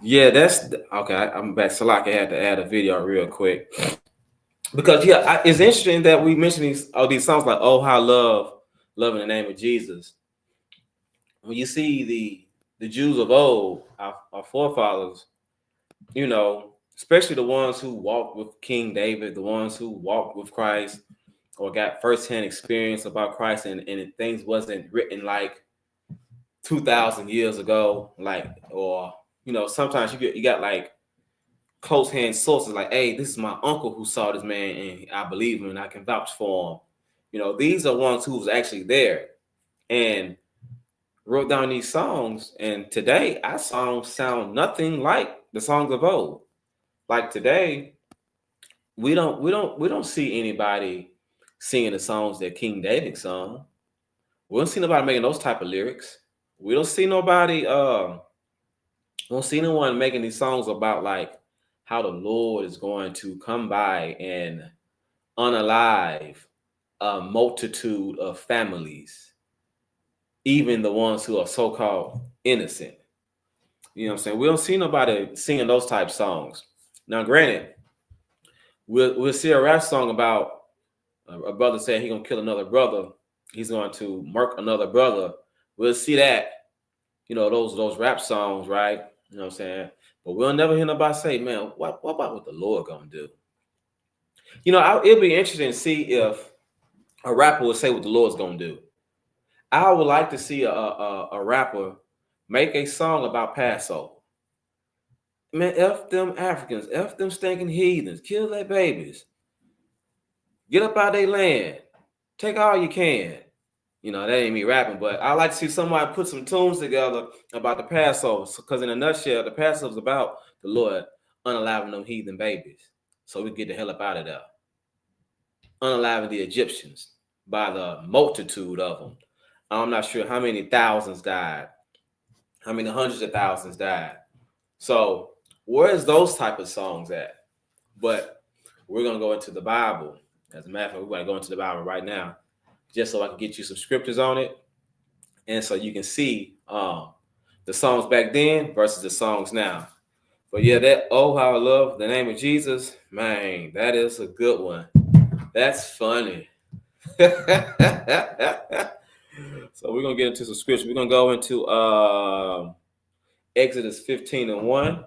Yeah, that's okay. I'm back. Salaki had to add a video real quick. Because it's interesting that we mentioned these songs like "Oh How Love in the Name of Jesus." When you see the Jews of old, our forefathers, especially the ones who walked with King David, the ones who walked with Christ or got firsthand experience about Christ, and things wasn't written like 2,000 years ago, sometimes you got like close hand sources like, hey, this is my uncle who saw this man and I believe him and I can vouch for him. These are ones who was actually there. And wrote down these songs, and today our songs sound nothing like the songs of old. Like today, we don't see anybody singing the songs that King David sung. We don't see nobody making those type of lyrics. We don't see nobody we don't see anyone making these songs about like how the Lord is going to come by and unalive a multitude of families, even the ones who are so-called innocent. You know what I'm saying? We don't see nobody singing those type songs. Now, granted, we'll see a rap song about a brother saying he's gonna kill another brother. He's going to murk another brother. We'll see that, you know, those rap songs, right? You know what I'm saying? But we'll never hear nobody say, man, what about what the Lord gonna do? You know, it'll be interesting to see if a rapper would say what the Lord's gonna do. I would like to see a rapper make a song about Passover. Man, F them Africans, F them stinking heathens, kill their babies. Get up out of their land. Take all you can. You know, that ain't me rapping, but I like to see somebody put some tunes together about the Passover. Because in a nutshell, the Passover is about the Lord unaliving them heathen babies. So we get the hell up out of there. Unaliving the Egyptians by the multitude of them. I'm not sure how many thousands died. How many hundreds of thousands died. So where's those type of songs at? But we're going to go into the Bible. As a matter of fact, we're going to go into the Bible right now, just so I can get you some scriptures on it. And so you can see the songs back then versus the songs now. But yeah, that Oh How I Love the Name of Jesus, man, that is a good one. That's funny. So we're going to get into some scripture. We're going to go into Exodus 15:1.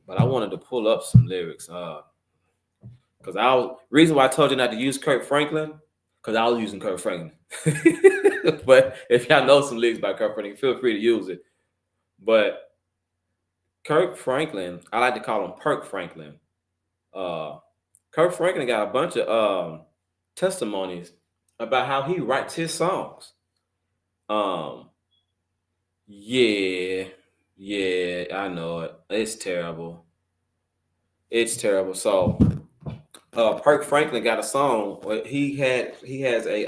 But I wanted to pull up some lyrics. Because reason why I told you not to use Kirk Franklin, because I was using Kirk Franklin. But if y'all know some lyrics by Kirk Franklin, feel free to use it. But Kirk Franklin, I like to call him Perk Franklin. Kirk Franklin got a bunch of testimonies about how he writes his songs. Yeah, I know it. It's terrible. It's terrible. So Perk Franklin got a song. He has a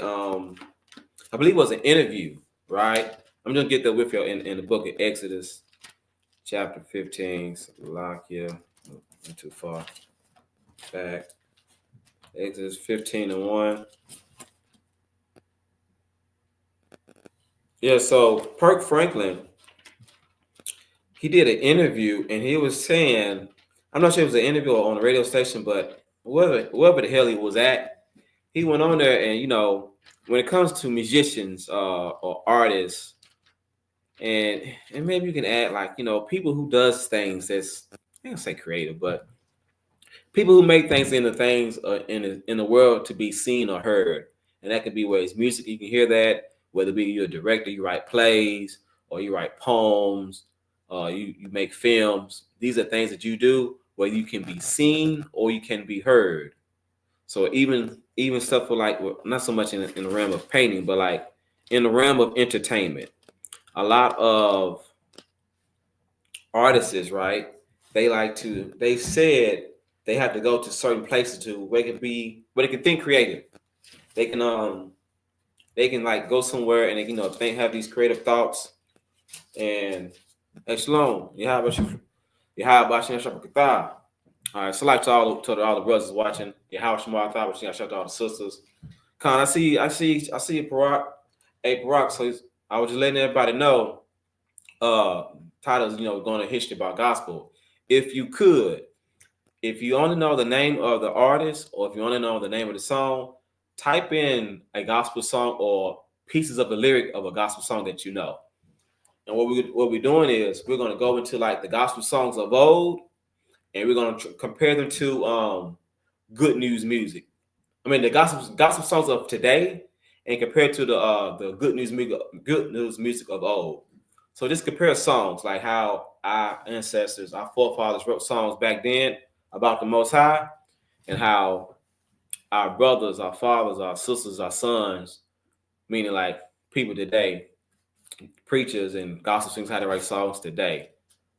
I believe it was an interview, right? I'm gonna get that with you in the book of Exodus, chapter 15. Lock here. Not too far back. Exodus 15:1. Yeah, so Perk Franklin, he did an interview and he was saying, I'm not sure if it was an interview or on a radio station, but wherever the hell he was at, he went on there and, you know, when it comes to musicians or artists, and maybe you can add like, you know, people who does things that's, I ain't gonna say creative, but people who make things into things in the world to be seen or heard. And that could be where it's music, you can hear that, whether it be you're a director, you write plays, or you write poems, you make films. These are things that you do where you can be seen or you can be heard. So even stuff for like, not so much in the realm of painting, but like in the realm of entertainment, a lot of artists, right? They said they have to go to certain places to where they can think creative. They can like go somewhere and they can, have these creative thoughts. And Shalom, all right, so like to all the brothers watching, shout out to all the sisters. Khan, I see you, Parak. Hey, Parak, so I was just letting everybody know, titles, going to history about gospel. If you only know the name of the artist, or if you only know the name of the song, type in a gospel song or pieces of the lyric of a gospel song that you know. And what we're doing is we're going to go into like the gospel songs of old, and we're going to compare them to good news music. I mean, the gospel songs of today, and compared to the good news music of old. So just compare songs like how our ancestors, our forefathers wrote songs back then about the Most High, and how our brothers, our fathers, our sisters, our sons, meaning like people today, preachers and gospel singers how to write songs today.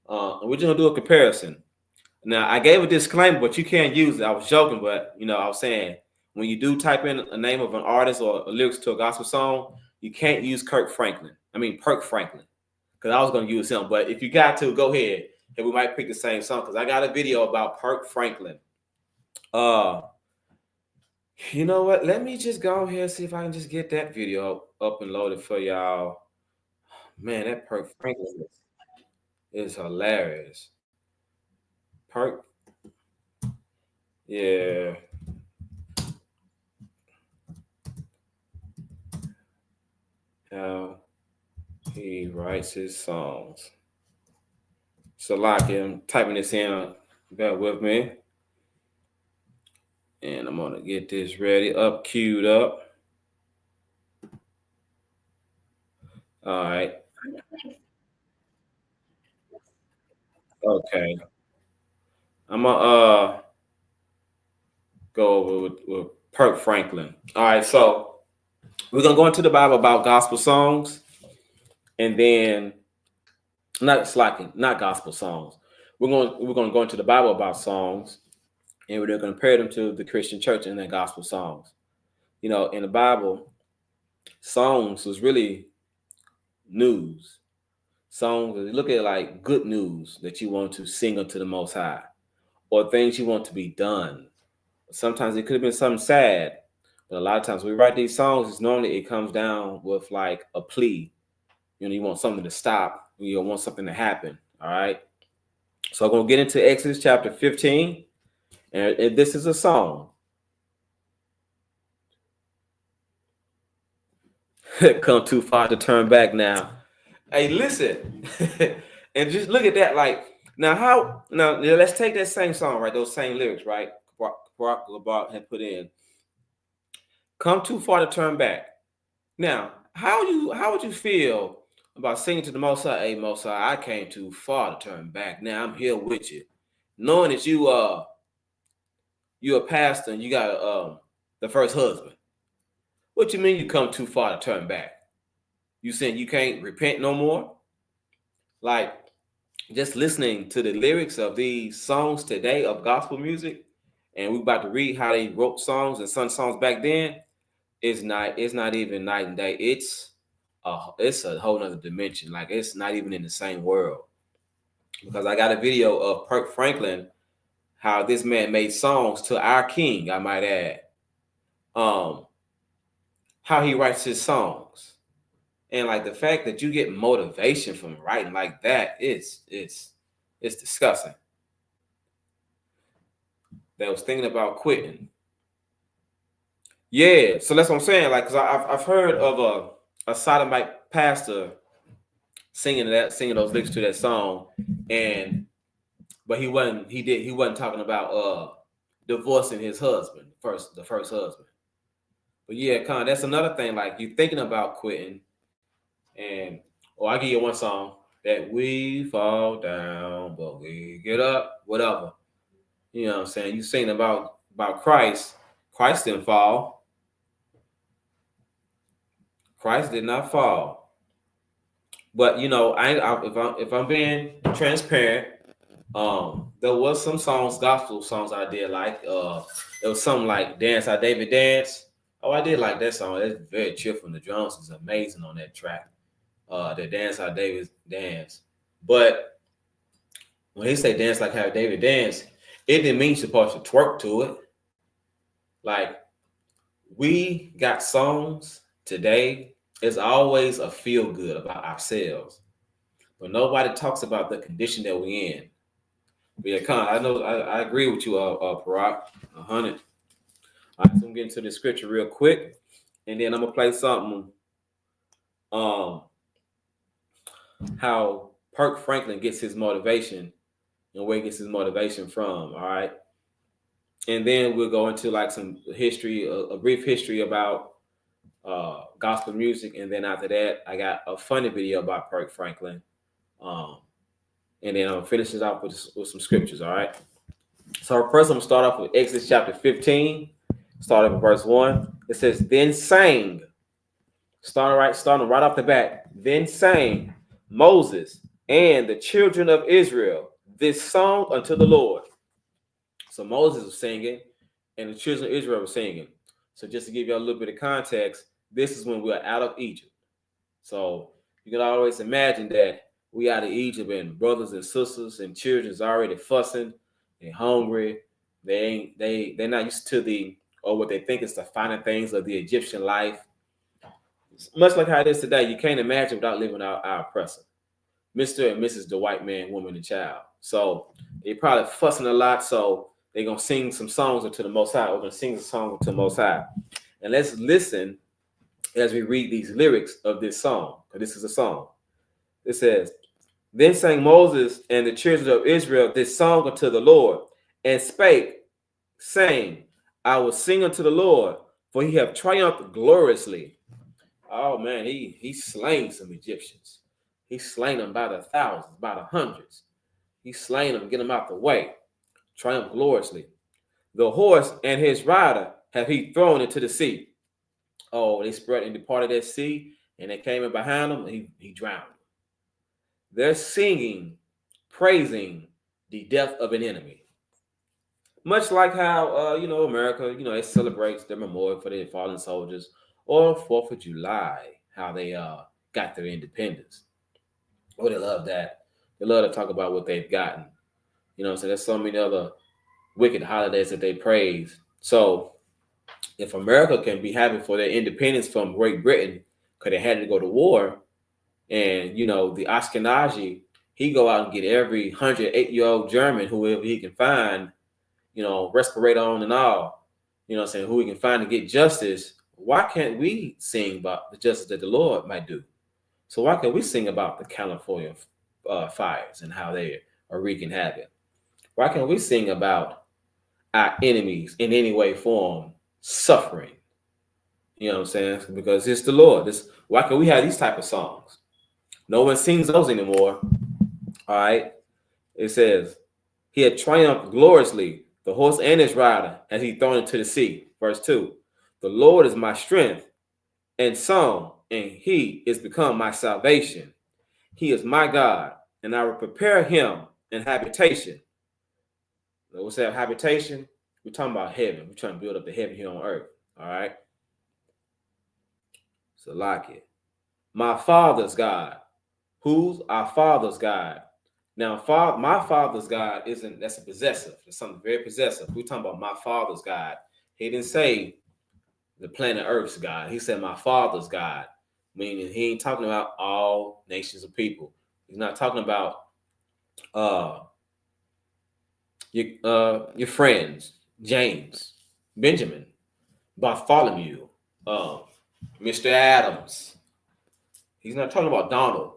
And we're just gonna do a comparison. Now, I gave a disclaimer, but you can't use it. I was joking, but I was saying when you do type in a name of an artist or lyrics to a gospel song, you can't use Perk Franklin, because I was going to use him. But if you got to, go ahead, and we might pick the same song because I got a video about Perk Franklin. You know what? Let me just go ahead and see if I can just get that video up and loaded for y'all. Man, that Perk Franklin is hilarious. Perk, yeah. How he writes his songs. So like I'm typing this in, bear with me. And I'm gonna get this ready, queued up. All right. Okay. I'm gonna go over with Perk Franklin. All right, so we're gonna go into the Bible about gospel songs, and then not gospel songs. We're gonna go into the Bible about songs, and we're gonna compare them to the Christian church and their gospel songs. In the Bible, songs was really news. Songs, look at it like good news that you want to sing unto the Most High, or things you want to be done. Sometimes it could have been something sad, but a lot of times when we write these songs, it's normally it comes down with like a plea. You want something to stop. You want something to happen. All right. So I'm going to get into Exodus chapter 15. And this is a song. Come too far to turn back now. Hey, listen. And just look at that. Like, now let's take that same song, right? Those same lyrics, right? Barack Obama had put in. Come too far to turn back. Now, how would you feel about singing to the Most High? Hey, Most High, I came too far to turn back. Now I'm here with you, knowing that you're a pastor and you got the first husband. What you mean you come too far to turn back? You saying you can't repent no more? Like, just listening to the lyrics of these songs today of gospel music, and we're about to read how they wrote songs and sung songs back then. It's not even night and day. It's a whole nother dimension. Like, it's not even in the same world. Because I got a video of Perk Franklin, how this man made songs to our king, I might add. How he writes his songs. And like the fact that you get motivation from writing like that, it's disgusting. That was thinking about quitting. Yeah, so that's what I'm saying. Like, cause I've heard of a sodomite pastor singing those lyrics to that song, but he wasn't talking about divorcing his husband, the first husband. But yeah, Con, that's another thing. Like, you thinking about quitting, I'll give you one song that we fall down, but we get up, whatever. You know what I'm saying? You singing about Christ. Christ didn't fall. Christ did not fall. But if I'm being transparent, there was some songs, gospel songs I did like. There was something like "Dance How David Dance." Oh, I did like that song. That's very cheerful. The drums is amazing on that track. The "Dance How David Dance." But when he say "dance like how David dance," it didn't mean you're supposed to twerk to it. Like, we got songs today. It's always a feel good about ourselves, but nobody talks about the condition that we're in. But yeah, Con, I agree with you, Barack, 100. All right, so I'm getting to the scripture real quick, and then I'm gonna play something. How Perk Franklin gets his motivation and where he gets his motivation from. All right, and then we'll go into like some history, a brief history about gospel music, and then after that, I got a funny video about Perk Franklin, and then I'm gonna finish this off with some scriptures. All right. So first, I'm gonna start off with Exodus chapter 15. Start off with verse 1. It says, "Then sang starting right off the bat. Then sang Moses and the children of Israel this song unto the Lord. So Moses was singing, and the children of Israel were singing. So just to give you a little bit of context, this is when we are out of Egypt. So you can always imagine that we out of Egypt, and brothers and sisters and children's already fussing and hungry. They're not used to what they think is the finer things of the Egyptian life. Much like how it is today, you can't imagine without living our oppressor, Mr. and Mrs. the white man, woman, and child. So they're probably fussing a lot. So they're gonna sing some songs unto the Most High. We're gonna sing some songs unto the Most High, and let's listen as we read these lyrics of this song. Because this is a song. It says, "Then sang Moses and the children of Israel this song unto the Lord, and spake, saying, I will sing unto the Lord, for he hath triumphed gloriously." Oh man, he slain some Egyptians. He slain them by the thousands, by the hundreds. He slain them, get them out the way. Triumphed gloriously. The horse and his rider have he thrown into the sea. Oh, they spread in the part of that sea, and they came in behind him, and he drowned. They're singing, praising the death of an enemy. Much like how, America, it celebrates their memorial for their fallen soldiers, or 4th of July, how they got their independence. Oh, they love that. They love to talk about what they've gotten. So there's so many other wicked holidays that they praise. So if America can be happy for their independence from Great Britain, because they had to go to war, and, the Ashkenazi, he go out and get every 108-year-old German, whoever he can find, respirator on and all, who he can find to get justice. Why can't we sing about the justice that the Lord might do? So why can't we sing about the California fires and how they are wreaking havoc? Why can't we sing about our enemies in any way, form, suffering? You know what I'm saying? Because it's the Lord. Why can't we have these type of songs? No one sings those anymore. All right. It says, he had triumphed gloriously. The horse and his rider has he thrown into the sea. Verse 2. The Lord is my strength and song, and he is become my salvation. He is my God, and I will prepare him an habitation. What's that habitation? We're talking about heaven. We're trying to build up the heaven here on earth. All right. So like it. My father's God. Who's our father's God? Now, my father's God that's a possessive. It's something very possessive. We're talking about my father's God. He didn't say the planet Earth's God. He said my father's God, meaning he ain't talking about all nations of people. He's not talking about your friends, James, Benjamin, Bartholomew, Mr. Adams. He's not talking about Donald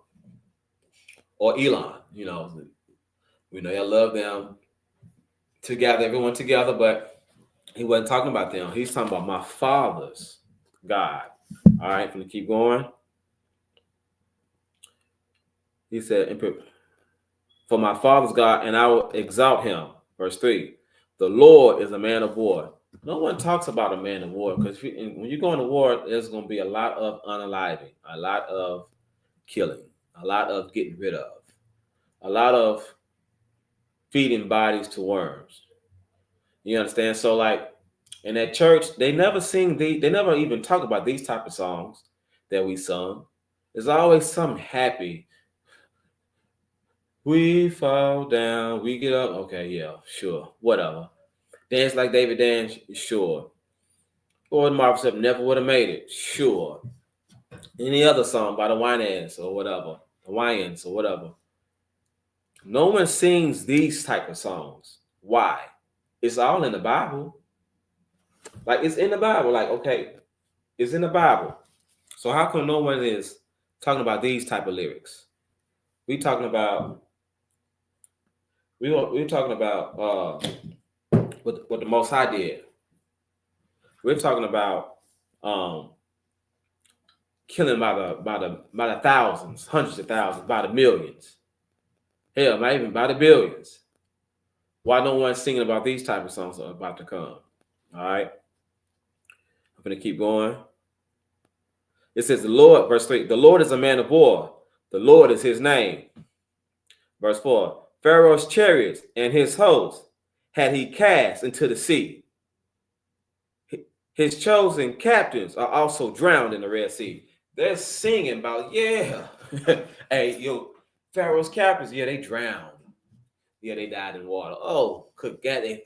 or Elon. We know y'all love them together, everyone together, but he wasn't talking about them. He's talking about my father's God. All right, I'm going to keep going. He said, for my father's God, and I will exalt him. Verse 3. The Lord is a man of war. No one talks about a man of war, because when you go into war, there's going to be a lot of unaliving, a lot of killing, a lot of getting rid of, a lot of feeding bodies to worms. You understand? So like in that church, they never even talk about these type of songs that we sung. There's always some happy. We fall down, we get up. Okay, yeah, sure, whatever. Dance like David danced, sure. Or the Marvels Up never would have made it, sure. Any other song by the Winans or whatever, the Wyans or whatever. No one sings these type of songs. Why? It's all in the Bible. Like, it's in the Bible. Like, okay, it's in the Bible. So how come no one is talking about these type of lyrics? We're talking about what the Most High did. We're talking about killing by the thousands, hundreds of thousands, by the millions. Hell, not even by the billions. Why no one singing about these type of songs are about to come? All right. I'm going to keep going. It says the Lord, verse 3, the Lord is a man of war. The Lord is his name. Verse 4, Pharaoh's chariots and his hosts had he cast into the sea. His chosen captains are also drowned in the Red Sea. They're singing about, yeah. Hey, yo, Pharaoh's captains, yeah, they drowned. Yeah, they died in water. Oh, could get they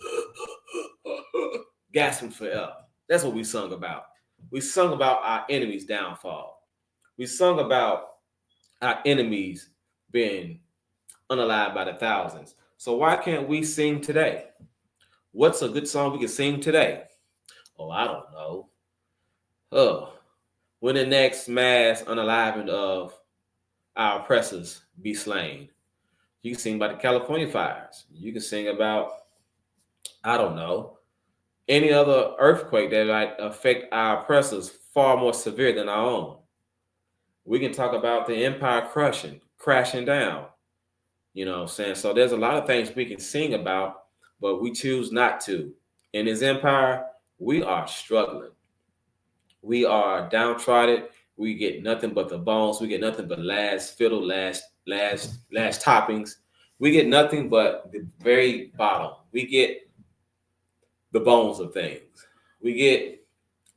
gasping for air. That's what we sung about. We sung about our enemies' downfall. We sung about our enemies being unalive by the thousands. So why can't we sing today? What's a good song we can sing today? Oh, I don't know. Oh, when the next mass unaliving of our oppressors be slain. You can sing about the California fires. You can sing about, I don't know, any other earthquake that might affect our oppressors far more severe than our own. We can talk about the empire crashing down. You know what I'm saying? So there's a lot of things we can sing about, but we choose not to. In this empire, we are struggling. We are downtrodden. We get nothing but the bones. We get nothing but last fiddle, last toppings. We get nothing but the very bottom. We get the bones of things. We get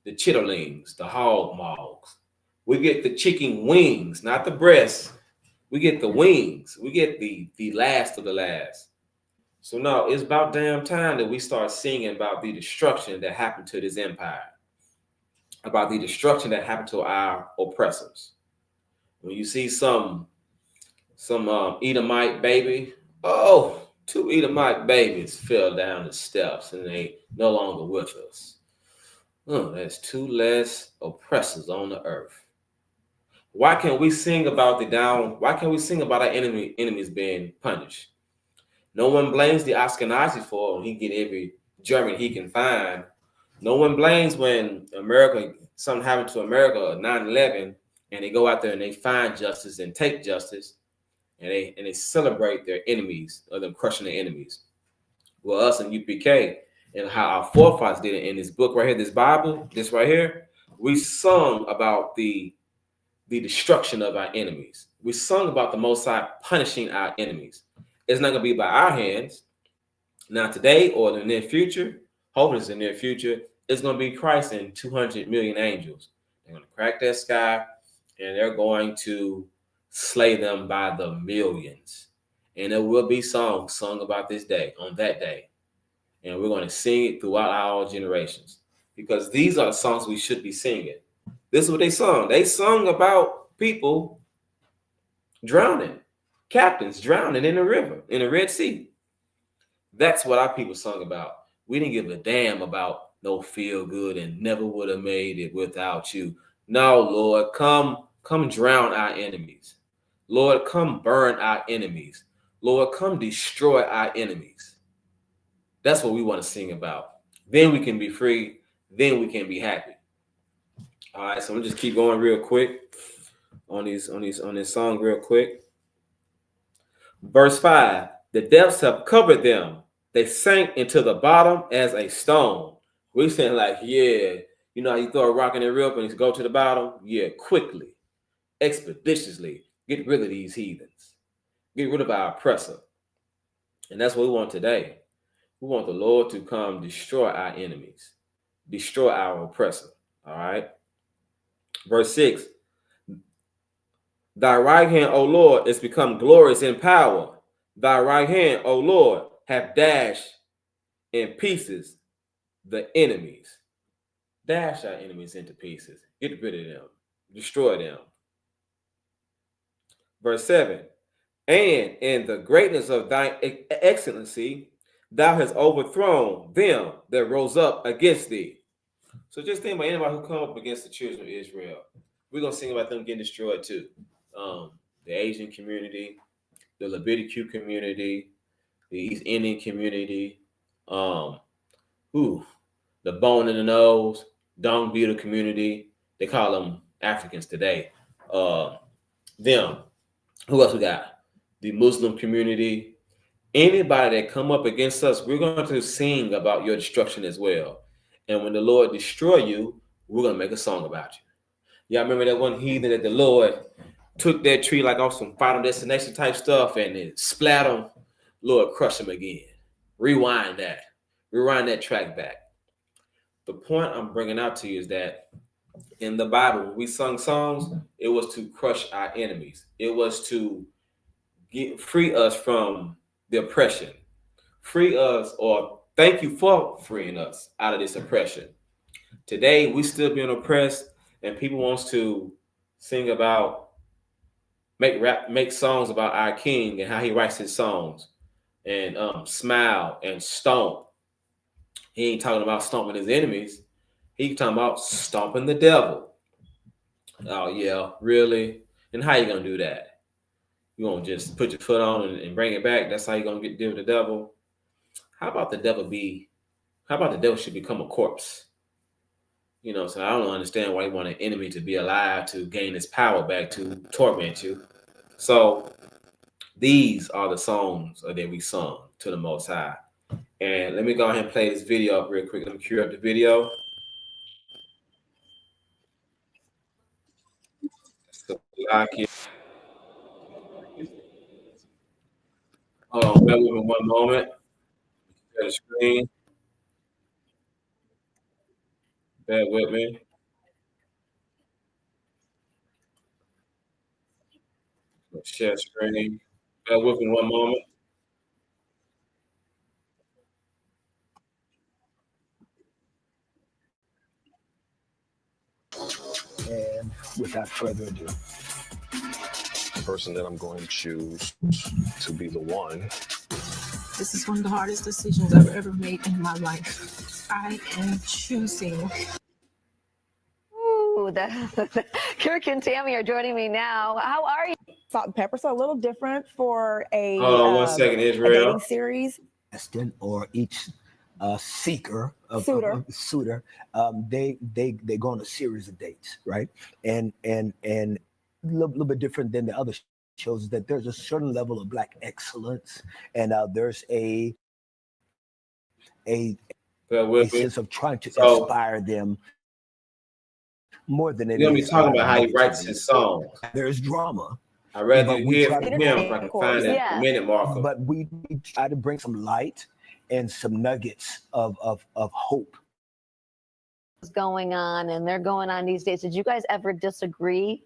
the chitterlings, the hog maws. We get the chicken wings, not the breasts. We get the wings. We get the last of the last. So now it's about damn time that we start singing about the destruction that happened to this empire, about the destruction that happened to our oppressors. When you see some Edomite baby, oh, 2 Edomite babies fell down the steps and they no longer with us. That's 2 less oppressors on the earth. Why can't we sing about why can't we sing about our enemies being punished? No one blames the Ashkenazi for when he get every German he can find. No one blames when something happened to America, 9/11, and they go out there and they find justice and take justice, and they celebrate their enemies or them crushing their enemies. Well, us in UPK and how our forefathers did it in this book right here, this Bible, this right here, we sung about the destruction of our enemies. We sung about the Most High punishing our enemies. It's not going to be by our hands. Now today or in the near future, hopefully it's in the near future, it's going to be Christ and 200 million angels. They're going to crack that sky and they're going to slay them by the millions. And there will be songs sung about this day, on that day. And we're going to sing it throughout our generations because these are the songs we should be singing. This is what they sung. They sung about people drowning, captains drowning in the river, in the Red Sea. That's what our people sung about. We didn't give a damn about no feel good and never would have made it without you. No, Lord, come drown our enemies. Lord, come burn our enemies. Lord, come destroy our enemies. That's what we want to sing about. Then we can be free. Then we can be happy. All right, so I'm just keep going real quick on this song real quick. Verse 5, the depths have covered them. They sank into the bottom as a stone. We're saying like, yeah, you know how you throw a rock in the river and go to the bottom? Yeah, quickly, expeditiously, get rid of these heathens. Get rid of our oppressor. And that's what we want today. We want the Lord to come destroy our enemies, destroy our oppressor. All right. Verse 6, thy right hand, O Lord, is become glorious in power. Thy right hand, O Lord, have dashed in pieces the enemies. Dash our enemies into pieces. Get rid of them. Destroy them. Verse 7, and in the greatness of thy excellency, thou hast overthrown them that rose up against thee. So just think about anybody who come up against the children of Israel. We're going to sing about them getting destroyed too. The Asian community, the LGBTQ community, the East Indian community, the bone in the nose, Dong Beetle community. They call them Africans today. Them. Who else we got? The Muslim community. Anybody that come up against us, we're going to sing about your destruction as well. And when the Lord destroy you, we're going to make a song about you. Y'all remember that one heathen that the Lord took that tree like off some Final Destination type stuff and it splat him? Lord, crush him again. Rewind that track back. The point I'm bringing out to you is that in the Bible, when we sung songs, it was to crush our enemies. It was to free us from the oppression. Free us, or thank you for freeing us out of this oppression. Today, we still being oppressed, and people wants to sing about, make songs about our king and how he writes his songs, and smile and stomp. He ain't talking about stomping his enemies. He's talking about stomping the devil. Oh yeah, really? And how you gonna do that? You gonna just put your foot on and bring it back? That's how you gonna deal with the devil? How about the devil should become a corpse? You know, so I don't understand why you want an enemy to be alive to gain his power back to torment you. So these are the songs that we sung to the Most High. And let me go ahead and play this video up real quick. Let me cue up the video. So, hold on, bear with me one moment. Share the screen. Bear with me. Share screen. Bear with me one moment. And without further ado, the person that I'm going to choose to be the one. This is one of the hardest decisions I've ever made in my life. I am choosing. Ooh, Kirk and Tammy are joining me now. How are you? Salt and pepper, so a little different for a, hold on 1 second, Israel. a dating series. Or each seeker of suitor, they go on a series of dates, right? And a little bit different than the other shows is that there's a certain level of Black excellence, and there's a sense of trying to inspire them more than You're gonna be talking about how he writes his songs. There's drama. I'd rather hear from him if I can find that minute marker. But we try to bring some light and some nuggets of hope. What's going on, and they're going on these days. Did you guys ever disagree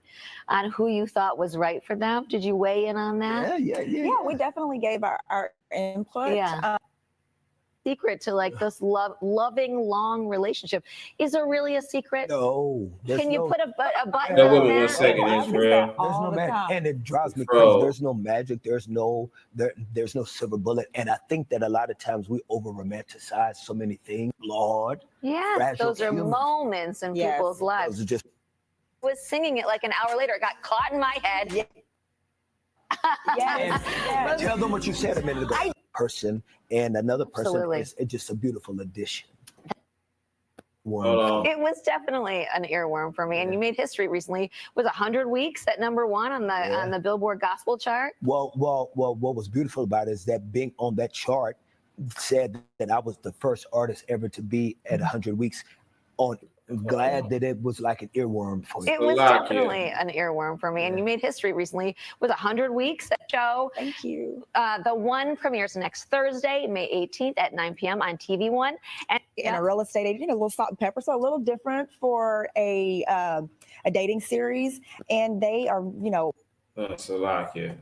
on who you thought was right for them? Did you weigh in on that? Yeah, we definitely gave our input. Yeah. Secret to like this loving long relationship. Is there really a secret? No. Can you put a button No, on wait that? 1 second, Israel. There's no magic, and it drives me Bro. crazy. There's no magic. There's no silver bullet. And I think that a lot of times we over romanticize so many things. Lord, Yes, fragile those are humans. moments in people's lives. Those are just I was singing it like an hour later. It got caught in my head. and tell them what you said a minute ago. Person and another person Absolutely. is just a beautiful addition. It was definitely an earworm for me, and you made history recently. Was 100 Weeks at #1 on the Billboard Gospel chart? Well, what was beautiful about it is that being on that chart said that I was the first artist ever to be at 100 Weeks. I'm glad that it was like an earworm for you. It was definitely an earworm for me, and you made history recently with 100 Weeks at show. Thank you. The One premieres next Thursday, May 18th at 9 p.m. on TV One. And a real estate agent, a little salt and pepper, so a little different for a dating series, and they are, Salakia.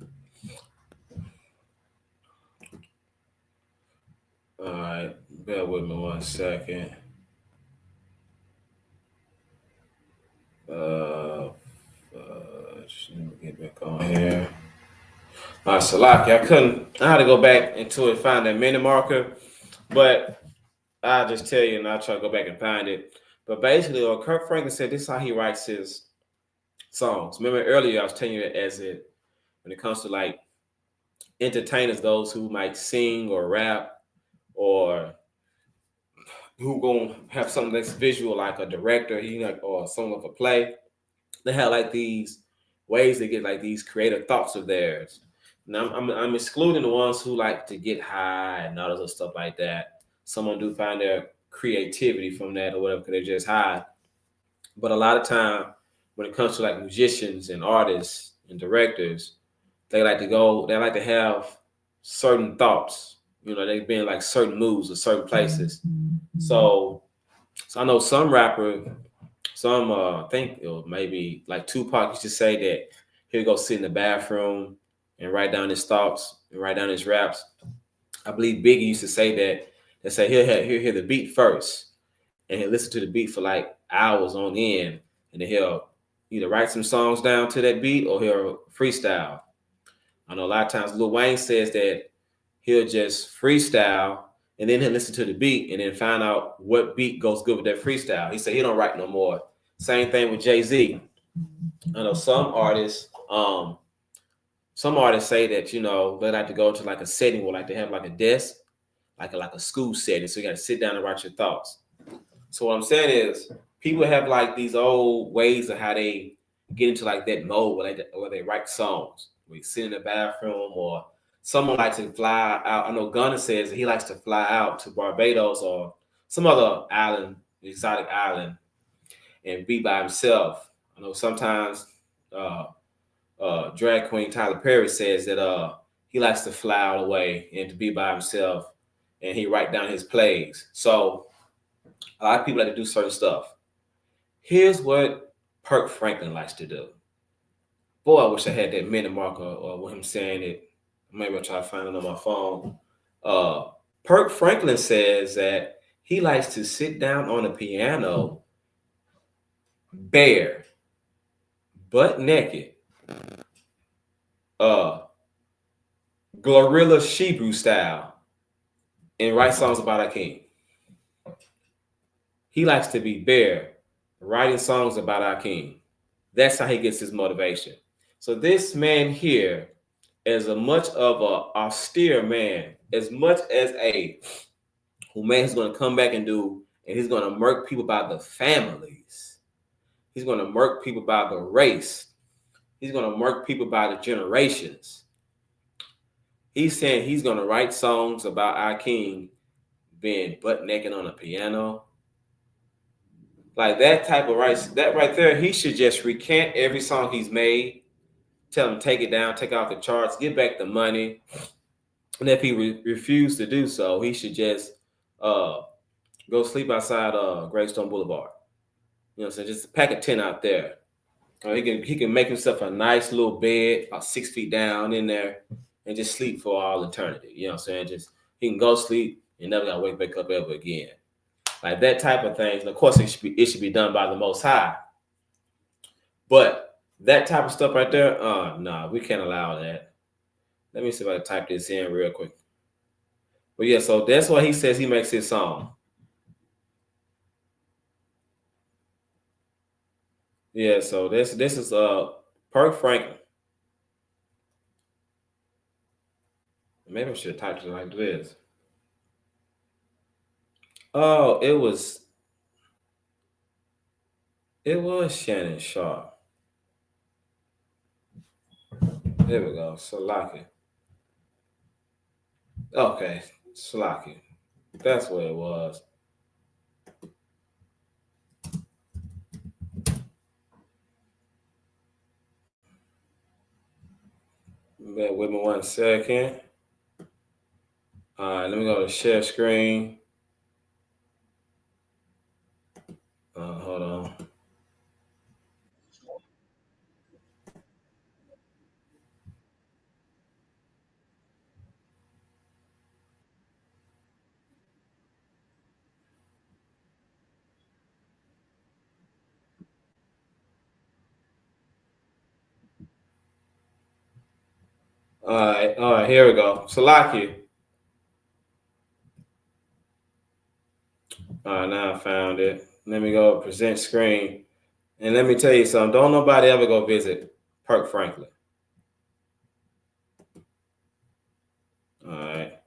All right, bear with me 1 second. Let me get back on here. All right, Salakia. I had to go back into it and find that minute marker, but I'll just tell you and I'll try to go back and find it. But basically, what Kirk Franklin said, this is how he writes his songs. Remember earlier I was telling you that when it comes to like entertainers, those who might sing or rap or who gonna have something that's visual, like a director, or some of a play. They have like these ways to get like these creative thoughts of theirs. Now I'm excluding the ones who like to get high and all this other stuff like that. Someone do find their creativity from that or whatever because they're just high. But a lot of time when it comes to like musicians and artists and directors, they like to have certain thoughts. You know, they've been like certain moods or certain places. So I know some rapper, I think maybe like Tupac used to say that he'll go sit in the bathroom and write down his thoughts and write down his raps. I believe Biggie used to say that. They say he'll hear the beat first, and he'll listen to the beat for like hours on end, and then he'll either write some songs down to that beat or he'll freestyle. I know a lot of times Lil Wayne says that he'll just freestyle, and then he'll listen to the beat and then find out what beat goes good with that freestyle. He said he don't write no more. Same thing with Jay-Z. I know some artists say that, you know, they like to go to like a setting where like they have like a desk, like a school setting. So you got to sit down and write your thoughts. So what I'm saying is people have like these old ways of how they get into like that mode where they write songs. We sit in the bathroom, or someone likes to fly out. I know Gunna says that he likes to fly out to Barbados or some other island, exotic island, and be by himself. I know sometimes drag queen Tyler Perry says that he likes to fly out away and to be by himself, and he write down his plays. So a lot of people like to do certain stuff. Here's what Kirk Franklin likes to do. Boy, I wish I had that minute marker or with him saying it. Maybe I'll try to find it on my phone. Kirk Franklin says that he likes to sit down on a piano, bare, butt naked, Glorilla Shebrew style, and write songs about our king. He likes to be bare, writing songs about our king. That's how he gets his motivation. So this man here is a much of a austere man, as much as a who man is going to come back and he's going to murk people by the families. He's going to murk people by the race. He's going to murk people by the generations. He's saying he's going to write songs about our king being butt naked on a piano. Like that type of that right there, he should just recant every song he's made. Tell him take it down, take off the charts, get back the money. And if he refused to do so, he should just go sleep outside Gravestone Boulevard. You know what I'm saying? Just pack a tent out there. He can make himself a nice little bed about 6 feet down in there and just sleep for all eternity. You know what I'm saying? Just he can go sleep and never gotta wake back up ever again. Like that type of things. And of course, it should be done by the Most High. But that type of stuff right there, nah, we can't allow that. Let me see if I can type this in real quick. But yeah, so that's why he says he makes his song. Yeah, so this is Kirk Franklin. Maybe I should have typed it like this. Oh, it was Shannon Sharp. There we go. Salaki. Okay, Salaki. That's what it was. Bear with me 1 second. All right, let me go to share screen. Hold on. All right, here we go. Salaki. All right, now I found it. Let me go present screen. And let me tell you something. Don't nobody ever go visit Kirk Franklin. All right.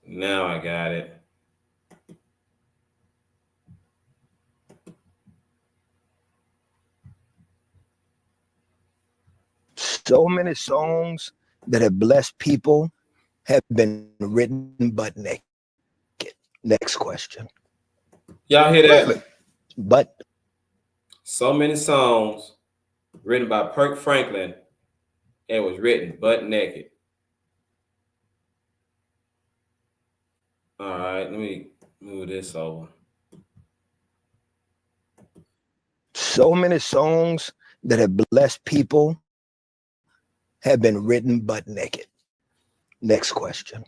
Now I got it. So many songs that have blessed people have been written butt naked. Next question. Y'all hear that? But So many songs written by Kirk Franklin and was written butt naked. All right, let me move this over. So many songs that have blessed people have been written butt naked. Next question.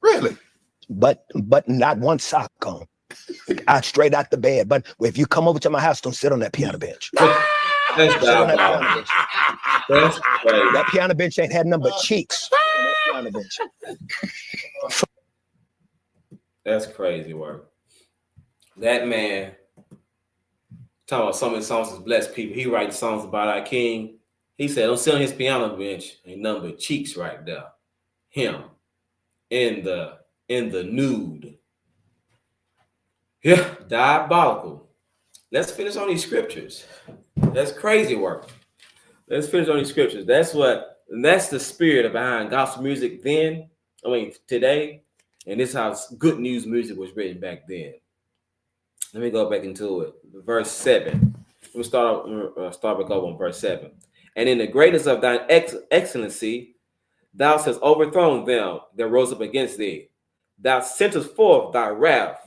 Really? But not one sock on. I straight out the bed. But if you come over to my house, don't sit on that piano bench. That's Sit on that piano diabolical. bench. That's crazy. That piano bench ain't had nothing but cheeks. on that piano bench. That's crazy work. That man talking about some of the songs that bless people. He writes songs about our king. He said, don't sit on his piano bench. Ain't nothing but cheeks right there. Him in the nude. Yeah, diabolical. Let's finish on these scriptures. That's crazy work. Let's finish on these scriptures. That's the spirit behind gospel music then. I mean, today. And this is how good news music was written back then. Let me go back into it. Verse 7. We'll start back up on verse 7. And in the greatness of thine excellency, thou hast overthrown them that rose up against thee. Thou sentest forth thy wrath,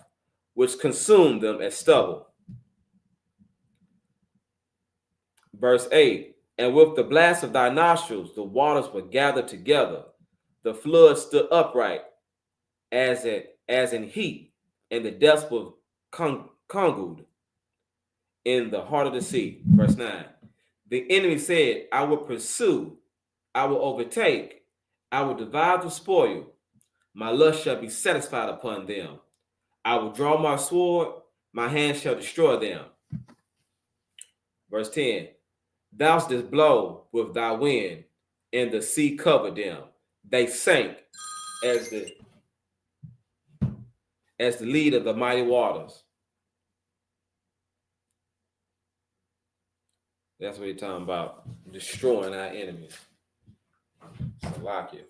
which consumed them as stubble. Verse 8. And with the blast of thy nostrils, the waters were gathered together. The flood stood upright as in heat, and the depths were congealed in the heart of the sea. Verse 9. The enemy said, I will pursue, I will overtake, I will divide the spoil. My lust shall be satisfied upon them. I will draw my sword, my hand shall destroy them. Verse 10. Thou didst blow with thy wind, and the sea covered them. They sank as the lead of the mighty waters. That's what he's talking about, destroying our enemies. Salakia.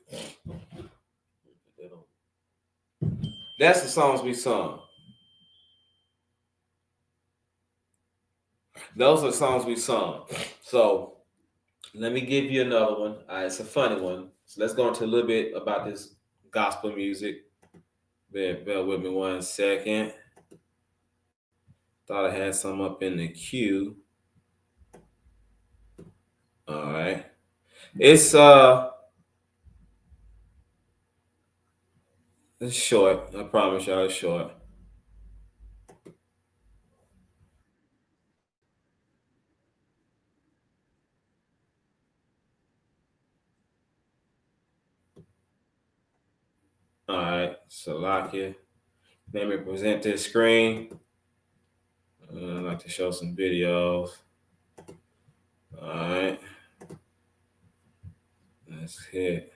That's the songs we sung. Those are the songs we sung. So let me give you another one. It's a funny one. So let's go into a little bit about this gospel music. Bear with me 1 second. Thought I had some up in the queue. All right. It's short. I promise y'all it's short. All right, Salakia. Let me present this screen. I'd like to show some videos. All right. Let's hit.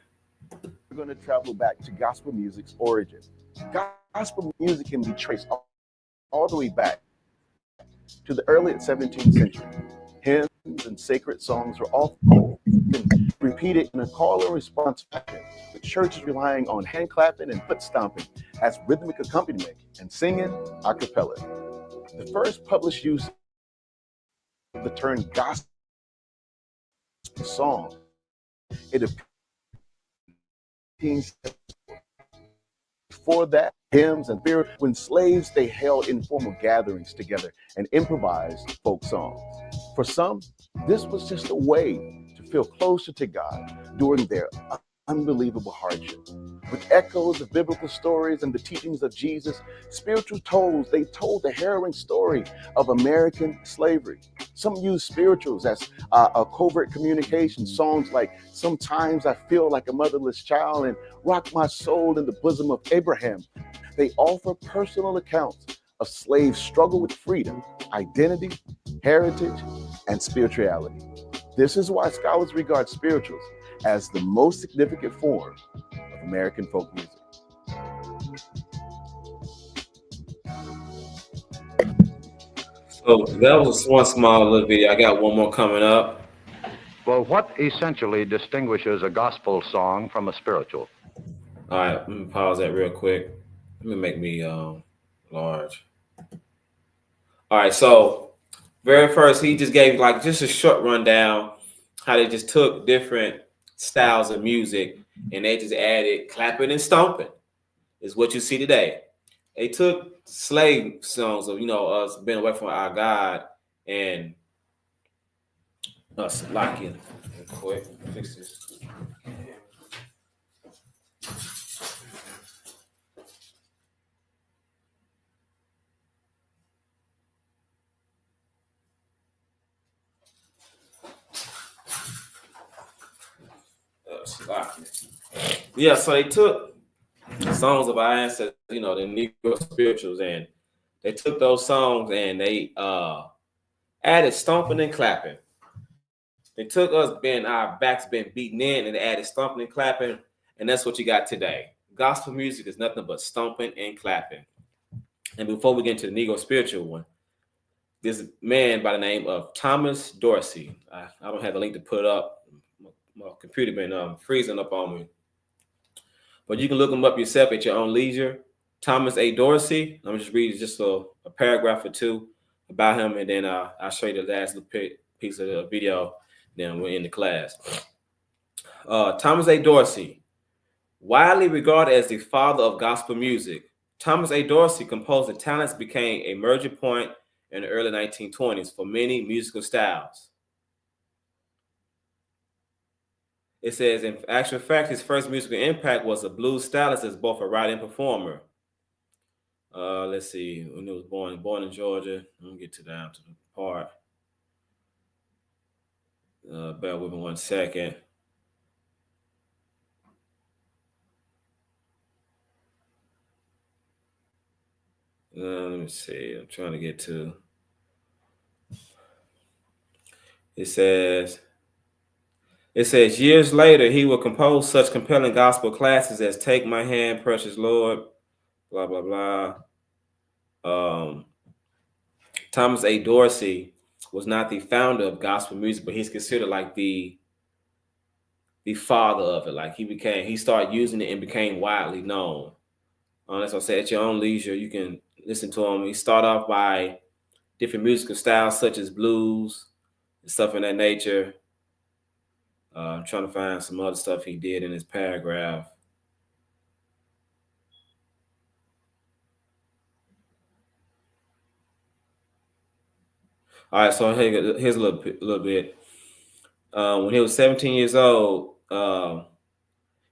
We're going to travel back to gospel music's origin. Gospel music can be traced all the way back to the early 17th century. Hymns and sacred songs were often repeated in a call and response fashion, with churches relying on hand clapping and foot stomping as rhythmic accompaniment and singing a cappella. The first published use of the term gospel song, it appears before that, hymns and beer, when slaves, they held informal gatherings together and improvised folk songs. For some, this was just a way to feel closer to God during their unbelievable hardship. With echoes of biblical stories and the teachings of Jesus, spiritual tones, they told the harrowing story of American slavery. Some used spirituals as a covert communication, songs like Sometimes I Feel Like a Motherless Child and Rock My Soul in the Bosom of Abraham. They offer personal accounts of slaves' struggle with freedom, identity, heritage, and spirituality. This is why scholars regard spirituals as the most significant form of American folk music. So that was one small little video. I got one more coming up. Well, what essentially distinguishes a gospel song from a spiritual? All right, let me pause that real quick. Let me make me large. All right, so Very first, he just gave like just a short rundown how they just took different styles of music and they just added clapping and stomping is what you see today. They took slave songs of, us being away from our God and us locking. Quick, fix this. Yeah, so they took songs of our ancestors, the Negro spirituals, and they took those songs and they added stomping and clapping. They took us being our backs being beaten in and added stomping and clapping, and that's what you got today. Gospel music is nothing but stomping and clapping. And before we get into the Negro spiritual one, this man by the name of Thomas Dorsey. I don't have the link to put up. My computer been freezing up on me. But you can look him up yourself at your own leisure. Thomas A. Dorsey. Let me just read just a paragraph or two about him, and then I'll show you the last little piece of the video. Then we're in the class. Thomas A. Dorsey, widely regarded as the father of gospel music. Thomas A. Dorsey composed and talents became a merging point in the early 1920s for many musical styles. It says, in actual fact, his first musical impact was a blues stylist as both a writer and performer. Let's see, when he was born in Georgia. Let me get down to the part. Bear with me 1 second. Let me see. I'm trying to get to. It says years later, he would compose such compelling gospel classics as Take My Hand, Precious Lord, blah, blah, blah. Thomas A. Dorsey was not the founder of gospel music, but he's considered like the father of it. Like he started using it and became widely known. That's what I said, at your own leisure, you can listen to him. He started off by different musical styles such as blues and stuff in that nature. I'm trying to find some other stuff he did in his paragraph. All right, so here's a little bit. When he was 17 years old,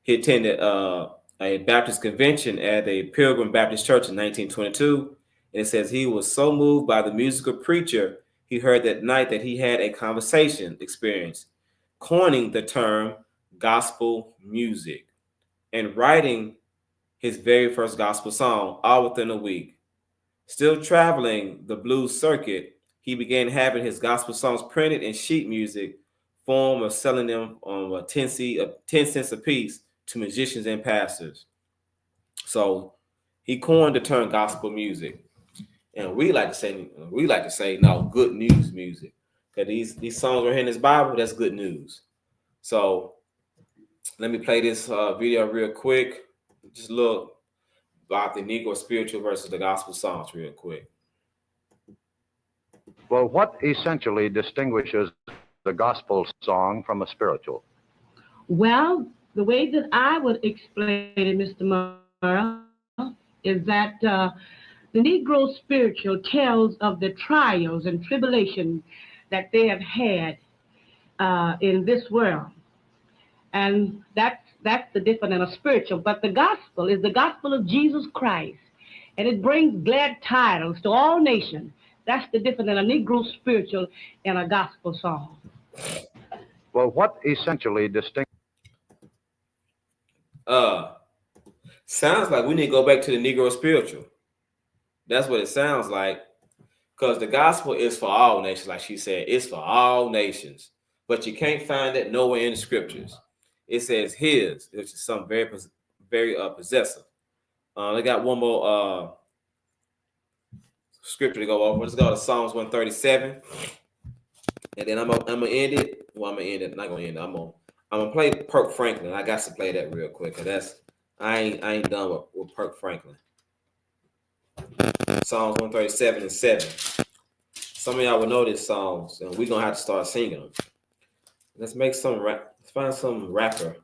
he attended a Baptist convention at the Pilgrim Baptist Church in 1922. And it says he was so moved by the musical preacher he heard that night that he had a conversation experience, coining the term gospel music and writing his very first gospel song all within a week. Still traveling the blues circuit, he began having his gospel songs printed in sheet music form of selling them on 10 cents a piece to musicians and pastors. So he coined the term gospel music. And we like to say no, good news music. Because these songs are in his Bible, that's good news. So let me play this video real quick. Just look about the Negro spiritual versus the gospel songs real quick. Well, what essentially distinguishes the gospel song from a spiritual? Well, the way that I would explain it, Mr. Murrah, is that the Negro spiritual tells of the trials and tribulations that they have had in this world. And that's the difference in a spiritual. But the gospel is the gospel of Jesus Christ. And it brings glad tidings to all nations. That's the difference in a Negro spiritual and a gospel song. Well, what essentially distinguishes? Sounds like we need to go back to the Negro spiritual. That's what it sounds like. Because the gospel is for all nations, like she said. It's for all nations. But you can't find that nowhere in the scriptures. It says his, which is something very possessive. I got one more scripture to go over. Let's go to Psalms 137. And then I'm gonna end it. Well, I'm gonna end it. I'm not gonna end it. I'm gonna play Kirk Franklin. I got to play that real quick. Cause I ain't done with Kirk Franklin. Psalms 137:7. Psalms Some of y'all will know these songs, and we're gonna have to start singing them. Let's make some rap. Let's find some rapper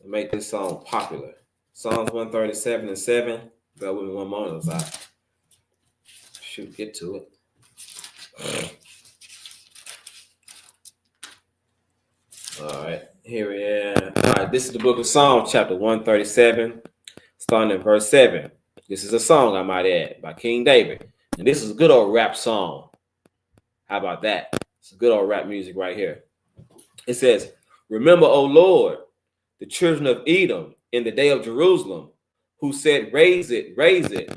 to make this song popular. Psalms 137 and 7. Bear with me one moment as I should get to it. All right, here we are. All right, this is the book of Psalms, chapter 137, starting at verse 7. This is a song, I might add, by King David. And this is a good old rap song. How about that? It's good old rap music right here. It says, remember, O Lord, the children of Edom in the day of Jerusalem, who said, raise it, raise it.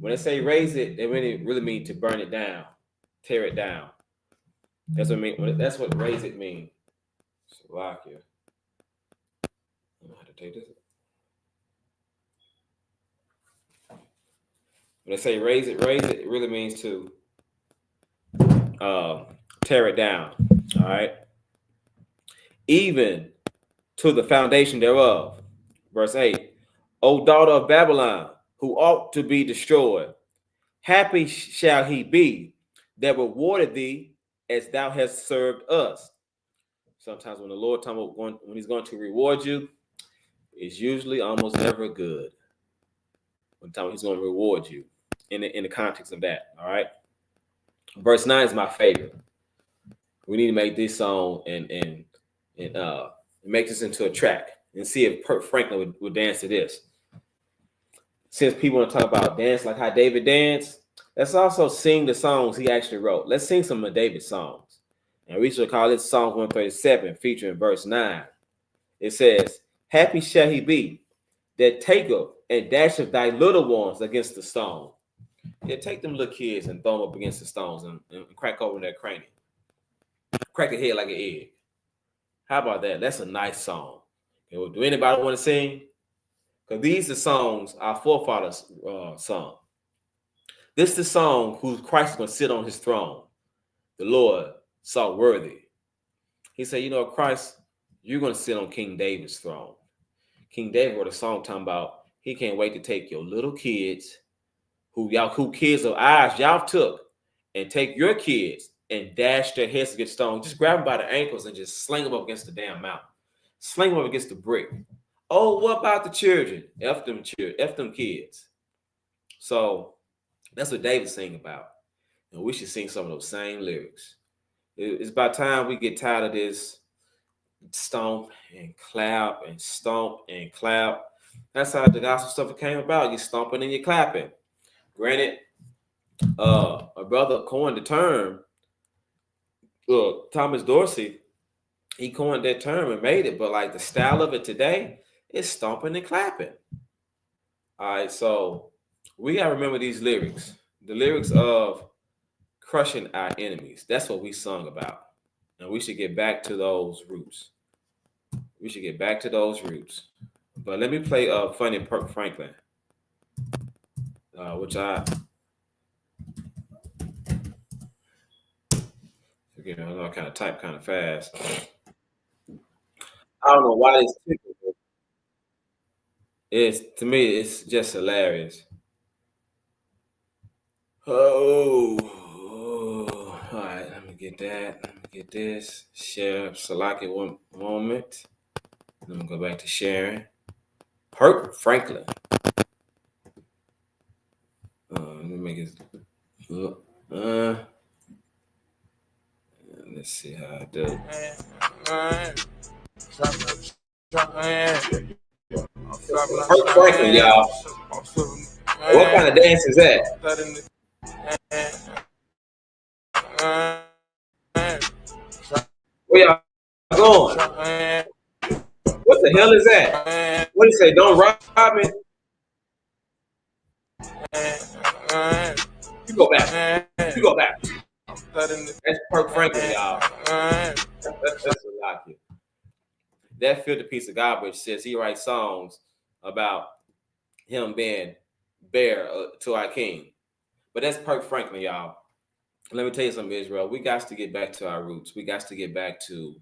When they say raise it, they really mean to burn it down, tear it down. That's what I mean. That's what raise it means. Slovakia. I'm gonna have to take this. When they say raise it, it really means to tear it down. All right. Even to the foundation thereof. Verse 8. O daughter of Babylon, who ought to be destroyed, happy shall he be that rewarded thee as thou hast served us. Sometimes when the Lord when he's going to reward you, it's usually almost never good. When he's going to reward you in the context of that. All right. Verse 9 is my favorite. We need to make this song and make this into a track and see if Kirk Franklin would dance to this. Since people want to talk about dance like how David danced, let's also sing the songs he actually wrote. Let's sing some of David's songs. And we should call it Psalm 137, featuring verse 9. It says, happy shall he be that taketh and dasheth thy little ones against the stone. Yeah, take them little kids and throw them up against the stones and crack open their cranium. Crack their head like an egg. How about that? That's a nice song. Okay, well, do anybody want to sing? Because these are songs our forefathers sung. This is the song who Christ is going to sit on his throne. The Lord saw worthy. He said, you know, Christ, you're going to sit on King David's throne. King David wrote a song talking about he can't wait to take your little kids, who kids of ours y'all took, and take your kids and dash their heads against stone. Just grab them by the ankles and just sling them up against the damn mountain. Sling them up against the brick. Oh, what about the children? F them kids. So that's what David's singing about. And we should sing some of those same lyrics. It's about time we get tired of this stomp and clap and stomp and clap. That's how the gospel stuff came about. You stomping and you clapping. Granted, a brother coined the term. Thomas Dorsey, he coined that term and made it, but like the style of it today is stomping and clapping. All right, so we gotta remember these lyrics. The lyrics of crushing our enemies. That's what we sung about. And we should get back to those roots. We should get back to those roots. But let me play Funny Kirk Franklin. Which I forgive me, I know I kind of type kind of fast. I don't know why this to me, it's just hilarious. Oh, all right, let me get that. Let me get this. Share Salaki one moment. Then I'm gonna go back to sharing. Kirk Franklin. Let me make it. Let's see how I do. Kirk Franklin, y'all. What kind of dance is that? Where y'all going? What the hell is that? What do you say? Don't rob me. You go back. You go back. That's Kirk Franklin, y'all. That's a lot here. That filthy piece of garbage says he writes songs about him being bare to our king. But that's Kirk Franklin, y'all. Let me tell you something, Israel. We got to get back to our roots. We got to get back to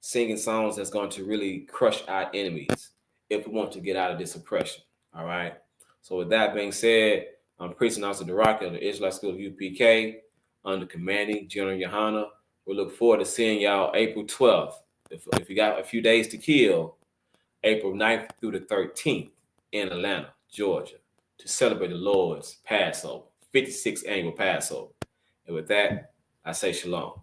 singing songs that's going to really crush our enemies if we want to get out of this oppression. All right. So with that being said, I'm Preaching Officer Duraki of the Israelite School of UPK under Commanding General Yohana. We look forward to seeing y'all April 12th. If you got a few days to kill, April 9th through the 13th in Atlanta, Georgia, to celebrate the Lord's Passover, 56th annual Passover. And with that, I say shalom.